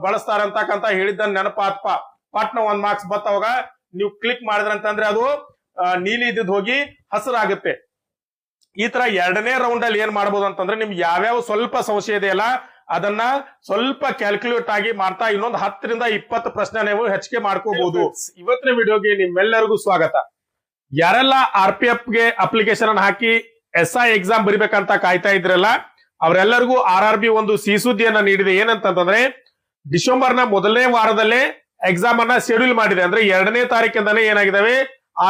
ಬಳಸ್ತಾರ ಅಂತಕ್ಕಂತ ಹೇಳಿದ್ದನ್ನ ನೆನಪಾತ್ಪ ಪಟ್ನ 1 ಮಾರ್ಕ್ಸ್ ಬತ್ತವಾಗ ನೀವು ಕ್ಲಿಕ್ ಮಾಡಿದ್ರಂತಂದ್ರೆ ಅದು ನೀಲಿ ಇದ್ದಿದ್ ಹೋಗಿ ಹಸಿರಾಗುತ್ತೆ. ಈ ತರ ಎರಡನೇ ರೌಂಡ್ ಅಲ್ಲಿ ಏನ್ ಮಾಡ್ಬೋದು ಅಂತಂದ್ರೆ ನಿಮ್ಗೆ ಯಾವ್ಯಾವ ಸ್ವಲ್ಪ ಸಂಶಯ ಇದೆಯಲ್ಲ ಅದನ್ನ ಸ್ವಲ್ಪ ಕ್ಯಾಲ್ಕುಲೇಟ್ ಆಗಿ ಮಾಡ್ತಾ ಇನ್ನೊಂದು 10 ರಿಂದ 20 ಪ್ರಶ್ನೆ ನೀವು ಹೆಚ್ಚಿಗೆ ಮಾಡ್ಕೋಬಹುದು. ಇವತ್ತಿನ ವಿಡಿಯೋಗೆ ನಿಮ್ಮೆಲ್ಲರಿಗೂ ಸ್ವಾಗತ. ಯಾರೆಲ್ಲ RPF ಗೆ ಅಪ್ಲಿಕೇಶನ್ ಅನ್ನು ಹಾಕಿ SI ಎಕ್ಸಾಮ್ ಬರಿಬೇಕಂತ ಕಾಯ್ತಾ ಇದ್ರಲ್ಲ ಅವರೆಲ್ಲರಿಗೂ RRB ಒಂದು ಸಿಹಿ ಸುದ್ದಿಯನ್ನ ನೀಡಿದೆ. ಏನಂತಂದ್ರೆ ಡಿಸೆಂಬರ್ ನ ಮೊದಲನೇ ವಾರದಲ್ಲೇ ಎಕ್ಸಾಮ್ ಅನ್ನ ಶೆಡ್ಯೂಲ್ ಮಾಡಿದೆ. ಅಂದ್ರೆ 2ನೇ ತಾರೀಕಿಂದಾನೇ ಏನಾಗಿದಾವೆ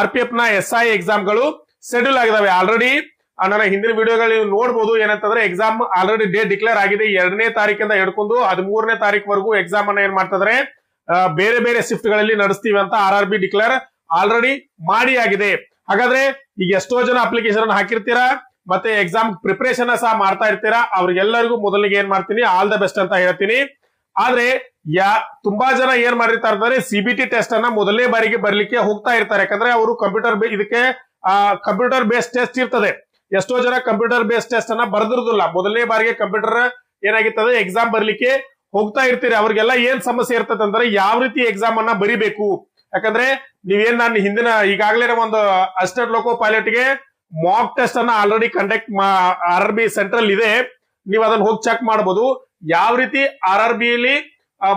RPF ನ SI ಎಕ್ಸಾಮ್ ಗಳು ಶೆಡ್ಯೂಲ್ ಆಗಿದಾವೆ. ಆಲ್ರೆಡಿ ನನ್ನ ಹಿಂದಿನ ವಿಡಿಯೋಗಳಲ್ಲಿ ನೋಡಬಹುದು. ಏನಂತಂದ್ರೆ ಎಕ್ಸಾಮ್ ಆಲ್ರೆಡಿ ಡೇಟ್ ಡಿಕ್ಲೇರ್ ಆಗಿದೆ. 2ನೇ ತಾರೀಕಿಂದ ಹಿಡ್ಕೊಂಡು 13ನೇ ತಾರೀಕುವರೆಗೂ ಎಕ್ಸಾಮ್ ಅನ್ನ ಏನ್ ಮಾಡ್ತಿದ್ರೆ ಬೇರೆ ಬೇರೆ ಶಿಫ್ಟ್ ಗಳಲ್ಲಿ ನಡೆಸ್ತೀವಿ ಅಂತ RRB ಡಿಕ್ಲೇರ್ ಆಲ್ರೆಡಿ ಮಾಡಿ ಆಗಿದೆ. ಹಾಗಾದ್ರೆ ಈಗ ಎಷ್ಟೋ ಜನ ಅಪ್ಲಿಕೇಶನ್ ಹಾಕಿರ್ತೀರಾ ಮತ್ತೆ ಎಕ್ಸಾಮ್ ಪ್ರಿಪರೇಷನ್ ಸಹ ಮಾಡ್ತಾ ಇರ್ತೀರಾ. ಅವ್ರಿಗೆಲ್ಲರಿಗೂ ಮೊದಲಿಗೆ ಏನ್ ಮಾಡ್ತೀನಿ ಆಲ್ ದ ಬೆಸ್ಟ್ ಅಂತ ಹೇಳ್ತೀನಿ. ಆದ್ರೆ ತುಂಬಾ ಜನ ಏನ್ ಮಾಡಿರ್ತಾರೆ ಅಂದ್ರೆ CBT ಟೆಸ್ಟ್ ಅನ್ನ ಮೊದಲನೇ ಬಾರಿಗೆ ಬರ್ಲಿಕ್ಕೆ ಹೋಗ್ತಾ ಇರ್ತಾರೆ. ಯಾಕಂದ್ರೆ ಅವರು ಇದಕ್ಕೆ ಕಂಪ್ಯೂಟರ್ ಬೇಸ್ಡ್ ಟೆಸ್ಟ್ ಇರ್ತದೆ. ಎಷ್ಟೋ ಜನ ಕಂಪ್ಯೂಟರ್ ಬೇಸ್ಡ್ ಟೆಸ್ಟ್ ಅನ್ನ ಬರ್ದಿರುದಿಲ್ಲ. ಮೊದಲನೇ ಬಾರಿಗೆ ಕಂಪ್ಯೂಟರ್ ಏನಾಗಿರ್ತದೆ ಎಕ್ಸಾಮ್ ಬರ್ಲಿಕ್ಕೆ ಹೋಗ್ತಾ ಇರ್ತೀರಿ. ಅವ್ರಿಗೆಲ್ಲ ಏನ್ ಸಮಸ್ಯೆ ಇರ್ತದೆ ಅಂದ್ರೆ ಯಾವ ರೀತಿ ಎಕ್ಸಾಮ್ ಅನ್ನ ಬರಿಬೇಕು. ಯಾಕಂದ್ರೆ ನೀವೇನ್ ನಾನು ಹಿಂದಿನ ಈಗಾಗಲೇ ಒಂದು ಅಸಿಸ್ಟೆಂಟ್ ಲೋಕೋ ಪೈಲಟ್ ಗೆ ಮಾಕ್ ಟೆಸ್ಟ್ ಅನ್ನ ಆಲ್ರೆಡಿ ಕಂಡಕ್ಟ್ RRB ಸೆಂಟ್ರಲ್ ಇದೆ. ನೀವು ಅದನ್ನ ಹೋಗಿ ಚೆಕ್ ಮಾಡಬಹುದು. ಯಾವ ರೀತಿ RRB ಅಲ್ಲಿ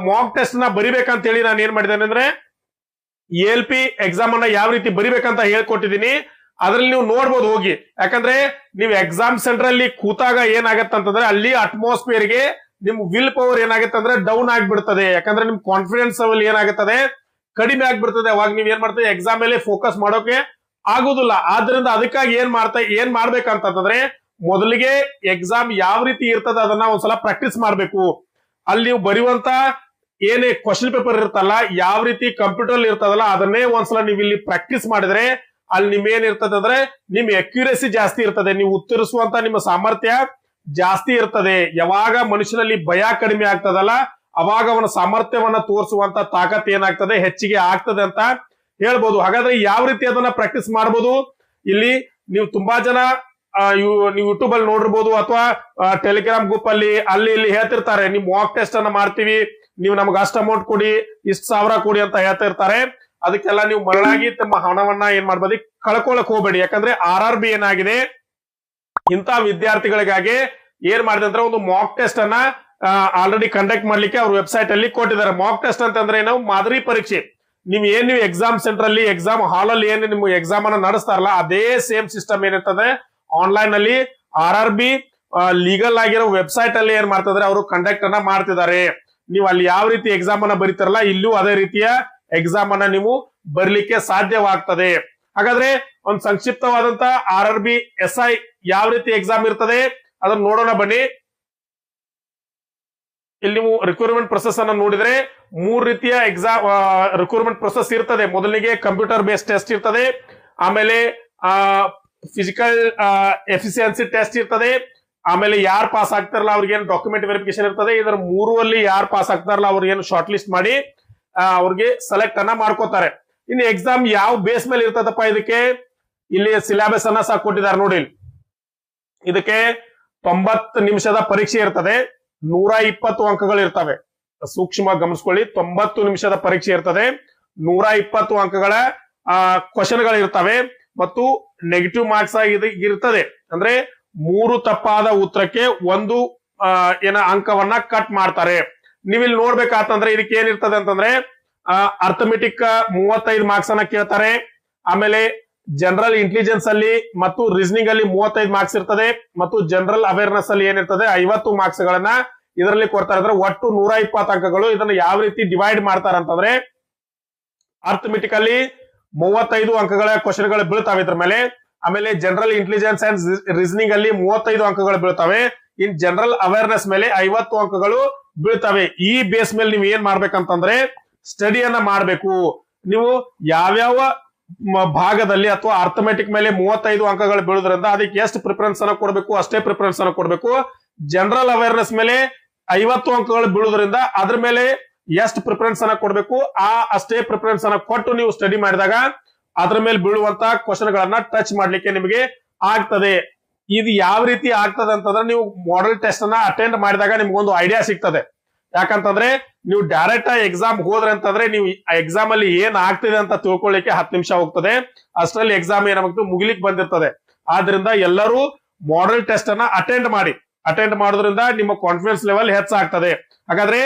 ಮಾಕ್ ಟೆಸ್ಟ್ ನ ಬರಿಬೇಕಂತ ಹೇಳಿ ನಾನು ಏನ್ ಮಾಡಿದ್ದೇನೆ ಅಂದ್ರೆ ALP ಎಕ್ಸಾಮ್ ಅನ್ನ ಯಾವ ರೀತಿ ಬರಿಬೇಕಂತ ಹೇಳ್ಕೊಟ್ಟಿದ್ದೀನಿ. ಅದ್ರಲ್ಲಿ ನೀವು ನೋಡ್ಬೋದು ಹೋಗಿ. ಯಾಕಂದ್ರೆ ನೀವು ಎಕ್ಸಾಮ್ ಸೆಂಟರ್ ಅಲ್ಲಿ ಕೂತಾಗ ಏನಾಗತ್ತೆ ಅಂತಂದ್ರೆ ಅಲ್ಲಿ ಅಟ್ಮಾಸ್ಫಿಯರ್ ಗೆ ನಿಮ್ ವಿಲ್ ಪವರ್ ಏನಾಗುತ್ತೆ ಅಂದ್ರೆ ಡೌನ್ ಆಗ್ಬಿಡ್ತದೆ. ಯಾಕಂದ್ರೆ ನಿಮ್ ಕಾನ್ಫಿಡೆನ್ಸ್ ಲೆವೆಲ್ ಏನಾಗುತ್ತದೆ ಕಡಿಮೆ ಆಗ್ಬಿಡ್ತದೆ. ಅವಾಗ ನೀವ್ ಏನ್ ಮಾಡ್ತೀವಿ ಎಕ್ಸಾಮ್ ಮೇಲೆ ಫೋಕಸ್ ಮಾಡೋಕೆ ಆಗುದಿಲ್ಲ. ಆದ್ರಿಂದ ಅದಕ್ಕಾಗಿ ಏನ್ ಮಾಡ್ಬೇಕಂತಂದ್ರೆ ಮೊದಲಿಗೆ ಎಕ್ಸಾಮ್ ಯಾವ ರೀತಿ ಇರ್ತದೆ ಅದನ್ನ ಒಂದ್ಸಲ ಪ್ರಾಕ್ಟೀಸ್ ಮಾಡ್ಬೇಕು. ಅಲ್ಲಿ ನೀವು ಬರೆಯುವಂತ ಏನೇ ಕ್ವಶನ್ ಪೇಪರ್ ಇರ್ತಲ್ಲ ಯಾವ ರೀತಿ ಕಂಪ್ಯೂಟರ್ ಇರ್ತದಲ್ಲ ಅದನ್ನೇ ಒಂದ್ಸಲ ನೀವು ಇಲ್ಲಿ ಪ್ರಾಕ್ಟೀಸ್ ಮಾಡಿದ್ರೆ ಅಲ್ಲಿ ನಿಮ್ ಏನ್ ಇರ್ತದೆ ಅಂದ್ರೆ ನಿಮ್ ಅಕ್ಯುರೇಸಿ ಜಾಸ್ತಿ ಇರ್ತದೆ. ನೀವು ಉತ್ತರಿಸುವಂತ ನಿಮ್ಮ ಸಾಮರ್ಥ್ಯ ಜಾಸ್ತಿ ಇರ್ತದೆ. ಯಾವಾಗ ಮನುಷ್ಯನಲ್ಲಿ ಭಯ ಕಡಿಮೆ ಆಗ್ತದಲ್ಲ ಅವಾಗ ಅವನ ಸಾಮರ್ಥ್ಯವನ್ನ ತೋರಿಸುವಂತ ತಾಕತ್ ಏನಾಗ್ತದೆ ಹೆಚ್ಚಿಗೆ ಆಗ್ತದೆ ಅಂತ ಹೇಳ್ಬೋದು. ಹಾಗಾದ್ರೆ ಯಾವ ರೀತಿ ಅದನ್ನ ಪ್ರಾಕ್ಟೀಸ್ ಮಾಡಬಹುದು ಇಲ್ಲಿ ನೀವು ತುಂಬಾ ಜನ ನೀವು ಯೂಟ್ಯೂಬ್ ಅಲ್ಲಿ ನೋಡಿರ್ಬೋದು ಅಥವಾ ಟೆಲಿಗ್ರಾಮ್ ಗ್ರೂಪ್ ಅಲ್ಲಿ ಅಲ್ಲಿ ಇಲ್ಲಿ ಹೇಳ್ತಿರ್ತಾರೆ ನಿಮ್ ಮಾಕ್ ಟೆಸ್ಟ್ ಅನ್ನ ಮಾಡ್ತೀವಿ, ನೀವು ನಮ್ಗೆ ಅಷ್ಟು ಅಮೌಂಟ್ ಕೊಡಿ, ಇಷ್ಟು ಸಾವಿರ ಕೊಡಿ ಅಂತ ಹೇಳ್ತಾ ಇರ್ತಾರೆ. ಅದಕ್ಕೆಲ್ಲ ನೀವು ಮರಳಾಗಿ ತಮ್ಮ ಹಣವನ್ನ ಏನ್ ಮಾಡ್ಬೋದು ಕಳ್ಕೊಳಕ್ ಹೋಗ್ಬೇಡಿ. ಯಾಕಂದ್ರೆ RRB ಏನಾಗಿದೆ ಇಂತ ವಿದ್ಯಾರ್ಥಿಗಳಿಗಾಗಿ ಏನ್ ಮಾಡಿದೆ ಅಂದ್ರೆ ಒಂದು ಮಾಕ್ ಟೆಸ್ಟ್ ಅನ್ನ ಆಲ್ರೆಡಿ ಕಂಡಕ್ಟ್ ಮಾಡ್ಲಿಕ್ಕೆ ಅವ್ರ ವೆಬ್ಸೈಟ್ ಅಲ್ಲಿ ಕೊಟ್ಟಿದ್ದಾರೆ. ಮಾಕ್ ಟೆಸ್ಟ್ ಅಂತಂದ್ರೆ ನಾವು ಮಾದರಿ ಪರೀಕ್ಷೆ. ನೀವು ಎಕ್ಸಾಮ್ ಸೆಂಟರ್ ಅಲ್ಲಿ ಎಕ್ಸಾಮ್ ಹಾಲ್ ಅಲ್ಲಿ ಏನು ನಿಮ್ಗೆ ಎಕ್ಸಾಮ್ ಅನ್ನ ನಡೆಸ್ತಾರಲ್ಲ ಅದೇ ಸೇಮ್ ಸಿಸ್ಟಮ್ ಏನಿರ್ತದೆ ಆನ್ಲೈನ್ ಅಲ್ಲಿ RRB ಲೀಗಲ್ ಆಗಿರೋ ವೆಬ್ಸೈಟ್ ಅಲ್ಲಿ ಏನ್ ಮಾಡ್ತಿದ್ರೆ ಅವರು ಕಂಡಕ್ಟ್ ಅನ್ನ ಮಾಡ್ತಿದ್ದಾರೆ. ನೀವು ಅಲ್ಲಿ ಯಾವ ರೀತಿ ಎಕ್ಸಾಮ್ ಅನ್ನ ಬರೀತಾರಲ್ಲ ಇಲ್ಲೂ ಅದೇ ರೀತಿಯ ಎಕ್ಸಾಮ್ ಅನ್ನ ನೀವು ಬರ್ಲಿಕ್ಕೆ ಸಾಧ್ಯವಾಗ್ತದೆ. ಹಾಗಾದ್ರೆ ಒಂದು ಸಂಕ್ಷಿಪ್ತವಾದಂತ RRB SI ಯಾವ ರೀತಿ ಎಕ್ಸಾಮ್ ಇರ್ತದೆ ಅದನ್ನ ನೋಡೋಣ ಬನ್ನಿ. ಇಲ್ಲಿ ನೀವು ರಿಕ್ರೂಟ್ಮೆಂಟ್ ಪ್ರೊಸೆಸ್ ಅನ್ನ ನೋಡಿದ್ರೆ 3 ರೀತಿಯ ಎಕ್ಸಾಮ್ ರಿಕ್ರೂಟ್ಮೆಂಟ್ ಪ್ರೊಸೆಸ್ ಇರ್ತದೆ. ಮೊದಲಿಗೆ ಕಂಪ್ಯೂಟರ್ ಬೇಸ್ಡ್ ಟೆಸ್ಟ್ ಇರ್ತದೆ, ಆಮೇಲೆ ಫಿಸಿಕಲ್ ಎಫಿಷಿಯನ್ಸಿ ಟೆಸ್ಟ್ ಇರ್ತದೆ, ಆಮೇಲೆ ಯಾರು ಪಾಸ್ ಆಗ್ತಾರಲ್ಲ ಅವ್ರಿಗೆ ಏನು ಡಾಕ್ಯುಮೆಂಟ್ ವೆರಿಫಿಕೇಶನ್ ಇರ್ತದೆ. ಇದರ 3 ಅಲ್ಲಿ ಯಾರು ಪಾಸ್ ಆಗ್ತಾರಲ್ಲ ಅವ್ರಿಗೆ ಏನು ಶಾರ್ಟ್ ಲಿಸ್ಟ್ ಮಾಡಿ ಅವ್ರಿಗೆ ಸೆಲೆಕ್ಟ್ ಅನ್ನ ಮಾಡ್ಕೋತಾರೆ. ಇನ್ನು ಎಕ್ಸಾಮ್ ಯಾವ ಬೇಸ್ ಮೇಲೆ ಇರ್ತದಪ್ಪ ಇದಕ್ಕೆ ಇಲ್ಲಿ ಸಿಲೆಬಸ್ ಅನ್ನ ಸಹ ಕೊಟ್ಟಿದ್ದಾರೆ ನೋಡಿ. ಇದಕ್ಕೆ 90 ನಿಮಿಷದ ಪರೀಕ್ಷೆ ಇರ್ತದೆ, 120 ಅಂಕಗಳು ಇರ್ತವೆ. ಸೂಕ್ಷ್ಮ ಗಮನಿಸ್ಕೊಳ್ಳಿ, 90 ನಿಮಿಷದ ಪರೀಕ್ಷೆ ಇರ್ತದೆ, 120 ಅಂಕಗಳ ಕ್ವಶನ್ ಗಳು ಇರ್ತವೆ ಮತ್ತು ನೆಗೆಟಿವ್ ಮಾರ್ಕ್ಸ್ ಇರ್ತದೆ. ಅಂದ್ರೆ 3 ತಪ್ಪಾದ ಉತ್ತರಕ್ಕೆ 1 ಅಂಕವನ್ನ ಕಟ್ ಮಾಡ್ತಾರೆ. ನೀವಿಲ್ಲಿ ನೋಡ್ಬೇಕಾತಂದ್ರೆ ಇದಕ್ಕೆ ಏನಿರ್ತದೆ ಅಂತಂದ್ರೆ ಅರ್ಥಮೆಟಿಕ್ 35 ಮಾರ್ಕ್ಸ್ ಅನ್ನ ಕೇಳ್ತಾರೆ. ಆಮೇಲೆ ಜನರಲ್ ಇಂಟೆಲಿಜೆನ್ಸ್ ಅಲ್ಲಿ ಮತ್ತು ರೀಸನಿಂಗ್ ಅಲ್ಲಿ 35 ಮಾರ್ಕ್ಸ್ ಇರ್ತದೆ ಮತ್ತು ಜನರಲ್ ಅವೇರ್ನೆಸ್ ಅಲ್ಲಿ ಏನಿರ್ತದೆ 50 ಮಾರ್ಕ್ಸ್ ಗಳನ್ನ ಇದರಲ್ಲಿ ಕೊಡ್ತಾರೆ. ಅಂದ್ರೆ ಒಟ್ಟು 120 ಅಂಕಗಳು. ಇದನ್ನ ಯಾವ ರೀತಿ ಡಿವೈಡ್ ಮಾಡ್ತಾರೆ ಅಂತಂದ್ರೆ ಅರ್ಥಮೆಟಿಕ್ ಅಲ್ಲಿ 35 ಅಂಕಗಳ ಕ್ವಶನ್ ಗಳು ಬೀಳ್ತಾವೆ ಇದ್ರ ಮೇಲೆ. ಆಮೇಲೆ ಜನರಲ್ ಇಂಟೆಲಿಜೆನ್ಸ್ ಅಂಡ್ ರೀಸನಿಂಗ್ ಅಲ್ಲಿ 35 ಅಂಕಗಳು ಬೀಳ್ತವೆ. ಇನ್ ಜನರಲ್ ಅವೇರ್ನೆಸ್ ಮೇಲೆ 50 ಅಂಕಗಳು ಬೀಳ್ತವೆ. ಈ ಬೇಸ್ ಮೇಲೆ ನೀವು ಏನ್ ಮಾಡ್ಬೇಕಂತಂದ್ರೆ ಸ್ಟಡಿಯನ್ನ ಮಾಡ್ಬೇಕು. ನೀವು ಯಾವ್ಯಾವ ಭಾಗದಲ್ಲಿ ಅಥವಾ ಅರ್ಥಮೆಟಿಕ್ ಮೇಲೆ 35 ಅಂಕಗಳು ಬೀಳೋದ್ರಿಂದ ಅದಕ್ಕೆ ಎಷ್ಟು ಪ್ರಿಫರೆನ್ಸ್ ಅನ್ನ ಕೊಡ್ಬೇಕು ಅಷ್ಟೇ ಪ್ರಿಫರೆನ್ಸ್ ಅನ್ನ ಕೊಡ್ಬೇಕು. ಜನರಲ್ ಅವೇರ್ನೆಸ್ ಮೇಲೆ 50 ಅಂಕಗಳು ಬೀಳೋದ್ರಿಂದ ಅದ್ರ ಮೇಲೆ ಎಷ್ಟು ಪ್ರಿಫರೆನ್ಸ್ ಅನ್ನ ಕೊಡ್ಬೇಕು ಅಷ್ಟೇ ಪ್ರಿಫರೆನ್ಸ್ ಅನ್ನ ಕೊಟ್ಟು ನೀವು ಸ್ಟಡಿ ಮಾಡಿದಾಗ ಅದ್ರ ಮೇಲೆ ಬೀಳುವಂತ ಕ್ವಶನ್ ಗಳನ್ನ ಟಚ್ ಮಾಡ್ಲಿಕ್ಕೆ ನಿಮಗೆ ಆಗ್ತದೆ. ಇದು ಯಾವ ರೀತಿ ಆಗ್ತದೆ ಅಂತಂದ್ರೆ ನೀವು ಮಾಡೆಲ್ ಟೆಸ್ಟ್ ಅನ್ನ ಅಟೆಂಡ್ ಮಾಡಿದಾಗ ನಿಮ್ಗೊಂದು ಐಡಿಯಾ ಸಿಗ್ತದೆ. ಯಾಕಂತಂದ್ರೆ ನೀವು ಡೈರೆಕ್ಟ್ ಆಗಿ ಎಕ್ಸಾಮ್ ಹೋದ್ರೆ ಅಂತಂದ್ರೆ ನೀವು ಎಕ್ಸಾಮ್ ಅಲ್ಲಿ ಏನ್ ಆಗ್ತಿದೆ ಅಂತ ತಿಳ್ಕೊಳ್ಳಿಕ್ಕೆ 10 ನಿಮಿಷ ಹೋಗ್ತದೆ. ಅಷ್ಟರಲ್ಲಿ ಎಕ್ಸಾಮ್ ಏನಾಗುತ್ತೆ ಮುಗಿಲಿಕ್ಕೆ ಬಂದಿರ್ತದೆ. ಆದ್ರಿಂದ ಎಲ್ಲರೂ ಮಾಡೆಲ್ ಟೆಸ್ಟ್ ಅನ್ನ ಅಟೆಂಡ್ ಮಾಡೋದ್ರಿಂದ ನಿಮ್ಮ ಕಾನ್ಫಿಡೆನ್ಸ್ ಲೆವೆಲ್ ಹೆಚ್ಚಾಗ್ತದೆ. ಹಾಗಾದ್ರೆ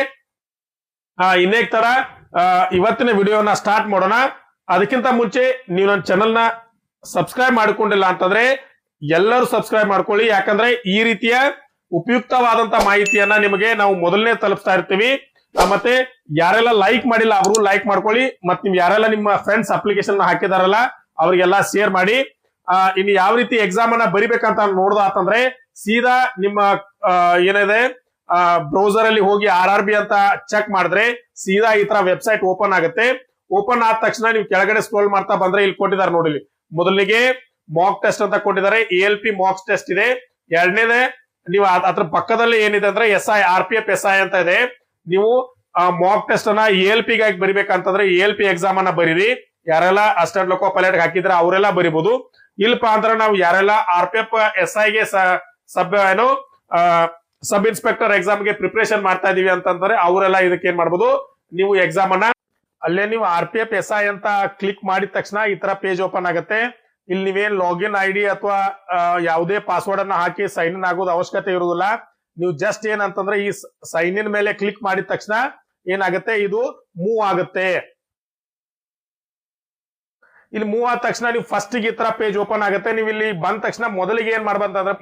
ಇನ್ನೇಕ್ ತರ ಇವತ್ತಿನ ವಿಡಿಯೋನ ಸ್ಟಾರ್ಟ್ ಮಾಡೋಣ. ಅದಕ್ಕಿಂತ ಮುಂಚೆ ನೀವು ನನ್ನ ಚಾನೆಲ್ ನ ಸಬ್ಸ್ಕ್ರೈಬ್ ಮಾಡಿಕೊಂಡಿಲ್ಲ ಅಂತಂದ್ರೆ ಎಲ್ಲರೂ ಸಬ್ಸ್ಕ್ರೈಬ್ ಮಾಡ್ಕೊಳ್ಳಿ. ಯಾಕಂದ್ರೆ ಈ ರೀತಿಯ ಉಪಯುಕ್ತವಾದಂತ ಮಾಹಿತಿಯನ್ನ ನಿಮಗೆ ನಾವು ಮೊದಲನೇ ತಲುಪಿಸ್ತಾ ಇರ್ತೀವಿ. ಮತ್ತೆ ಯಾರೆಲ್ಲ ಲೈಕ್ ಮಾಡಿಲ್ಲ ಅವರು ಲೈಕ್ ಮಾಡ್ಕೊಳ್ಳಿ. ಮತ್ತೆ ನಿಮ್ ಯಾರೆಲ್ಲ ನಿಮ್ಮ ಫ್ರೆಂಡ್ಸ್ ಅಪ್ಲಿಕೇಶನ್ ಹಾಕಿದಾರಲ್ಲ ಅವ್ರಿಗೆಲ್ಲ ಶೇರ್ ಮಾಡಿ. ಇನ್ನು ಯಾವ ರೀತಿ ಎಕ್ಸಾಮ್ ಅನ್ನ ಬರಿಬೇಕಂತ ನೋಡ್ದಾತಂದ್ರೆ ಸೀದಾ ನಿಮ್ಮ ಏನಿದೆ ಬ್ರೌಸರ್ ಅಲ್ಲಿ ಹೋಗಿ RRB ಅಂತ ಚೆಕ್ ಮಾಡಿದ್ರೆ ಸೀದಾ ಈ ತರ ವೆಬ್ಸೈಟ್ ಓಪನ್ ಆಗುತ್ತೆ. ಓಪನ್ ಆದ ತಕ್ಷಣ ನೀವು ಕೆಳಗಡೆ ಸ್ಕ್ರೋಲ್ ಮಾಡ್ತಾ ಬಂದ್ರೆ ಇಲ್ಲಿ ಕೊಟ್ಟಿದ್ದಾರೆ ನೋಡಿ. ಮೊದಲಿಗೆ ಮಾಕ್ ಟೆಸ್ಟ್ ಅಂತ ಕೊಟ್ಟಿದ್ದಾರೆ. ALP ಮಾಕ್ ಟೆಸ್ಟ್ ಇದೆ. ಎರಡನೇದೇ ನೀವು ಅದ್ರ ಪಕ್ಕದಲ್ಲಿ ಏನಿದೆ ಅಂದ್ರೆ SI RPF SI ಅಂತ ಇದೆ. ನೀವು ಮಾಕ್ ಟೆಸ್ಟ್ ಅನ್ನ ALP ಗಾಗಿ ಬರಿಬೇಕಂತಂದ್ರೆ ALP ಎಕ್ಸಾಮ್ ಅನ್ನ ಬರೀರಿ. ಯಾರೆಲ್ಲ ಅಸಿಸ್ಟೆಂಟ್ ಲೋಕೋ ಪೈಲಟ್ ಹಾಕಿದ್ರೆ ಅವರೆಲ್ಲ ಬರಿಬಹುದು. ಇಲ್ಪ ಅಂದ್ರೆ ನಾವು ಯಾರೆಲ್ಲ RPF SI ಗೆ ಸಬ್ ಇನ್ಸ್ಪೆಕ್ಟರ್ ಎಕ್ಸಾಮ್ ಗೆ ಪ್ರಿಪರೇಷನ್ ಮಾಡ್ತಾ ಇದೀವಿ ಅಂತಂದ್ರೆ ಅವರೆಲ್ಲ ಇದಕ್ಕೆ ಏನ್ ಮಾಡ್ಬೋದು, ನೀವು ಎಕ್ಸಾಮ್ ಅನ್ನ ಅಲ್ಲೇ ನೀವು RPF SI ಅಂತ ಕ್ಲಿಕ್ ಮಾಡಿದ ತಕ್ಷಣ ಈ ತರ ಪೇಜ್ ಓಪನ್ ಆಗುತ್ತೆ. ಇಲ್ಲಿ ನೀವೇನ್ ಲಾಗಿನ್ ID ಅಥವಾ ಯಾವುದೇ ಪಾಸ್ವರ್ಡ್ ಅನ್ನ ಹಾಕಿ ಸೈನ್ ಇನ್ ಆಗೋದು ಅವಶ್ಯಕತೆ ಇರುವುದಿಲ್ಲ. ನೀವು ಜಸ್ಟ್ ಏನಂತಂದ್ರೆ ಈ ಸೈನ್ ಇನ್ ಮೇಲೆ ಕ್ಲಿಕ್ ಮಾಡಿದ ತಕ್ಷಣ ಏನಾಗುತ್ತೆ, ಇದು ಮೂವ್ ಆಗುತ್ತೆ. ಇಲ್ಲಿ ಮೂವ್ ಆದ ತಕ್ಷಣ ನೀವು ಫಸ್ಟ್ ಈ ತರ ಪೇಜ್ ಓಪನ್ ಆಗುತ್ತೆ. ನೀವು ಇಲ್ಲಿ ಬಂದ ತಕ್ಷಣ ಮೊದಲಿಗೆ ಏನ್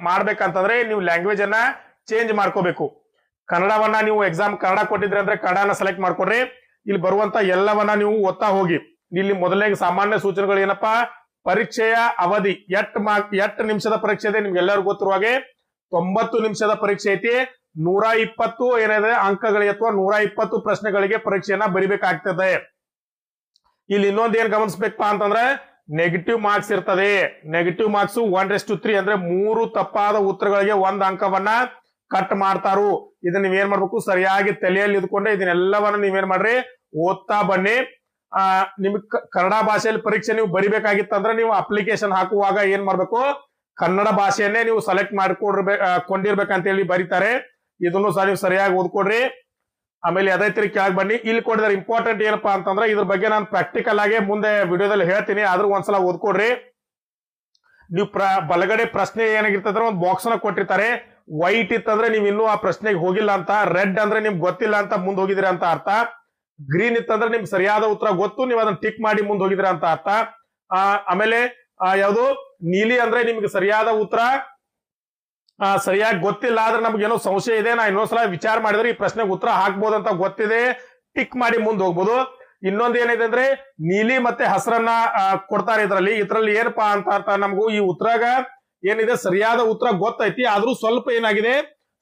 ಮಾಡ್ಬೇಕಂತಂದ್ರೆ ನೀವು ಲ್ಯಾಂಗ್ವೇಜ್ ಅನ್ನ ಚೇಂಜ್ ಮಾಡ್ಕೋಬೇಕು. ಕನ್ನಡವನ್ನ ನೀವು ಎಕ್ಸಾಮ್ ಕನ್ನಡ ಕೊಟ್ಟಿದ್ರೆ ಅಂದ್ರೆ ಕನ್ನಡನ ಸೆಲೆಕ್ಟ್ ಮಾಡ್ಕೊಡ್ರಿ. ಇಲ್ಲಿ ಬರುವಂತ ಎಲ್ಲವನ್ನ ನೀವು ಓದ್ತಾ ಹೋಗಿ. ಇಲ್ಲಿ ಮೊದಲನೇ ಸಾಮಾನ್ಯ ಸೂಚನೆಗಳು ಏನಪ್ಪಾ, ಪರೀಕ್ಷೆಯ ಅವಧಿ ಎಷ್ಟು ನಿಮಿಷದ ಪರೀಕ್ಷೆ ಇದೆ ನಿಮ್ಗೆಲ್ಲರಿಗೂ ಗೊತ್ತಿರುವ ಹಾಗೆ 90 ನಿಮಿಷದ ಪರೀಕ್ಷೆ ಐತಿ. 120 ಏನಿದೆ ಅಂಕಗಳಿಗೆ ಅಥವಾ 120 ಪ್ರಶ್ನೆಗಳಿಗೆ ಪರೀಕ್ಷೆಯನ್ನ ಬರಿಬೇಕಾಗ್ತದೆ. ಇಲ್ಲಿ ಇನ್ನೊಂದ್ ಏನ್ ಗಮನಿಸ್ಬೇಕಪ್ಪ ಅಂತಂದ್ರೆ ನೆಗೆಟಿವ್ ಮಾರ್ಕ್ಸ್ ಇರ್ತದೆ. ನೆಗೆಟಿವ್ ಮಾರ್ಕ್ಸ್ 1:3 ಅಂದ್ರೆ 3 ತಪ್ಪಾದ ಉತ್ತರಗಳಿಗೆ 1 ಅಂಕವನ್ನ ಕಟ್ ಮಾಡ್ತಾರು. ಇದನ್ನ ನೀವೇನ್ ಮಾಡ್ಬೇಕು, ಸರಿಯಾಗಿ ತಲೆಯಲ್ಲಿ ಇದ್ಕೊಂಡೆ ಇದನ್ನೆಲ್ಲವನ್ನ ನೀವೇನ್ ಮಾಡ್ರಿ, ಓದ್ತಾ ಬನ್ನಿ. ನಿಮ್ಗೆ ಕನ್ನಡ ಭಾಷೆಯಲ್ಲಿ ಪರೀಕ್ಷೆ ನೀವು ಬರಿಬೇಕಾಗಿತ್ತಂದ್ರೆ ನೀವು ಅಪ್ಲಿಕೇಶನ್ ಹಾಕುವಾಗ ಏನ್ ಮಾಡ್ಬೇಕು, ಕನ್ನಡ ಭಾಷೆಯನ್ನೇ ನೀವು ಸೆಲೆಕ್ಟ್ ಕೊಂಡಿರ್ಬೇಕಂತ ಹೇಳಿ ಬರೀತಾರೆ. ಇದನ್ನು ಸಹ ನೀವು ಸರಿಯಾಗಿ ಓದ್ಕೊಡ್ರಿ. ಆಮೇಲೆ ಅದೇ ತರ ಕೆಳಗೆ ಬನ್ನಿ. ಇಲ್ಲಿ ಕೊಡಿದ್ರೆ ಇಂಪಾರ್ಟೆಂಟ್ ಏನಪ್ಪಾ ಅಂತಂದ್ರೆ ಇದ್ರ ಬಗ್ಗೆ ನಾನು ಪ್ರಾಕ್ಟಿಕಲ್ ಆಗಿ ಮುಂದೆ ವಿಡಿಯೋದಲ್ಲಿ ಹೇಳ್ತೀನಿ, ಆದ್ರೂ ಒಂದ್ಸಲ ಓದ್ಕೊಡ್ರಿ. ನೀವು ಬಲಗಡೆ ಪ್ರಶ್ನೆ ಏನಾಗಿರ್ತಂದ್ರೆ ಒಂದು ಬಾಕ್ಸ್ ನ ಕೊಟ್ಟಿರ್ತಾರೆ. ವೈಟ್ ಇತ್ತಂದ್ರೆ ನೀವು ಇನ್ನೂ ಆ ಪ್ರಶ್ನೆಗೆ ಹೋಗಿಲ್ಲ ಅಂತ, ರೆಡ್ ಅಂದ್ರೆ ನಿಮ್ಗೆ ಗೊತ್ತಿಲ್ಲ ಅಂತ ಮುಂದೆ ಹೋಗಿದಿರ ಅಂತ ಅರ್ಥ, ಗ್ರೀನ್ ಇತ್ತಂದ್ರೆ ನಿಮ್ಗೆ ಸರಿಯಾದ ಉತ್ತರ ಗೊತ್ತು, ನೀವು ಅದನ್ನ ಟಿಕ್ ಮಾಡಿ ಮುಂದೆ ಹೋಗಿದಿರ ಅಂತ ಅರ್ಥ. ಆಮೇಲೆ ಯಾವುದು ನೀಲಿ ಅಂದ್ರೆ ನಿಮ್ಗೆ ಸರಿಯಾದ ಉತ್ತರ ಸರಿಯಾಗಿ ಗೊತ್ತಿಲ್ಲ, ಆದ್ರೆ ನಮ್ಗೆ ಏನೋ ಸಂಶಯ ಇದೆ, ನಾ ಇನ್ನೊಂದ್ಸಲ ವಿಚಾರ ಮಾಡಿದ್ರೆ ಈ ಪ್ರಶ್ನೆಗೆ ಉತ್ತರ ಹಾಕ್ಬೋದು ಅಂತ ಗೊತ್ತಿದೆ, ಟಿಕ್ ಮಾಡಿ ಮುಂದೆ ಹೋಗ್ಬೋದು. ಇನ್ನೊಂದು ಏನಿದೆ ಅಂದ್ರೆ ನೀಲಿ ಮತ್ತೆ ಹಸರನ್ನ ಕೊಡ್ತಾರೆ ಇದ್ರಲ್ಲಿ ಏನಪ್ಪಾ ಅಂತ ನಮಗೂ ಈ ಉತ್ತರಾಗ ಏನಿದೆ ಸರಿಯಾದ ಉತ್ತರ ಗೊತ್ತೈತಿ, ಆದ್ರೂ ಸ್ವಲ್ಪ ಏನಾಗಿದೆ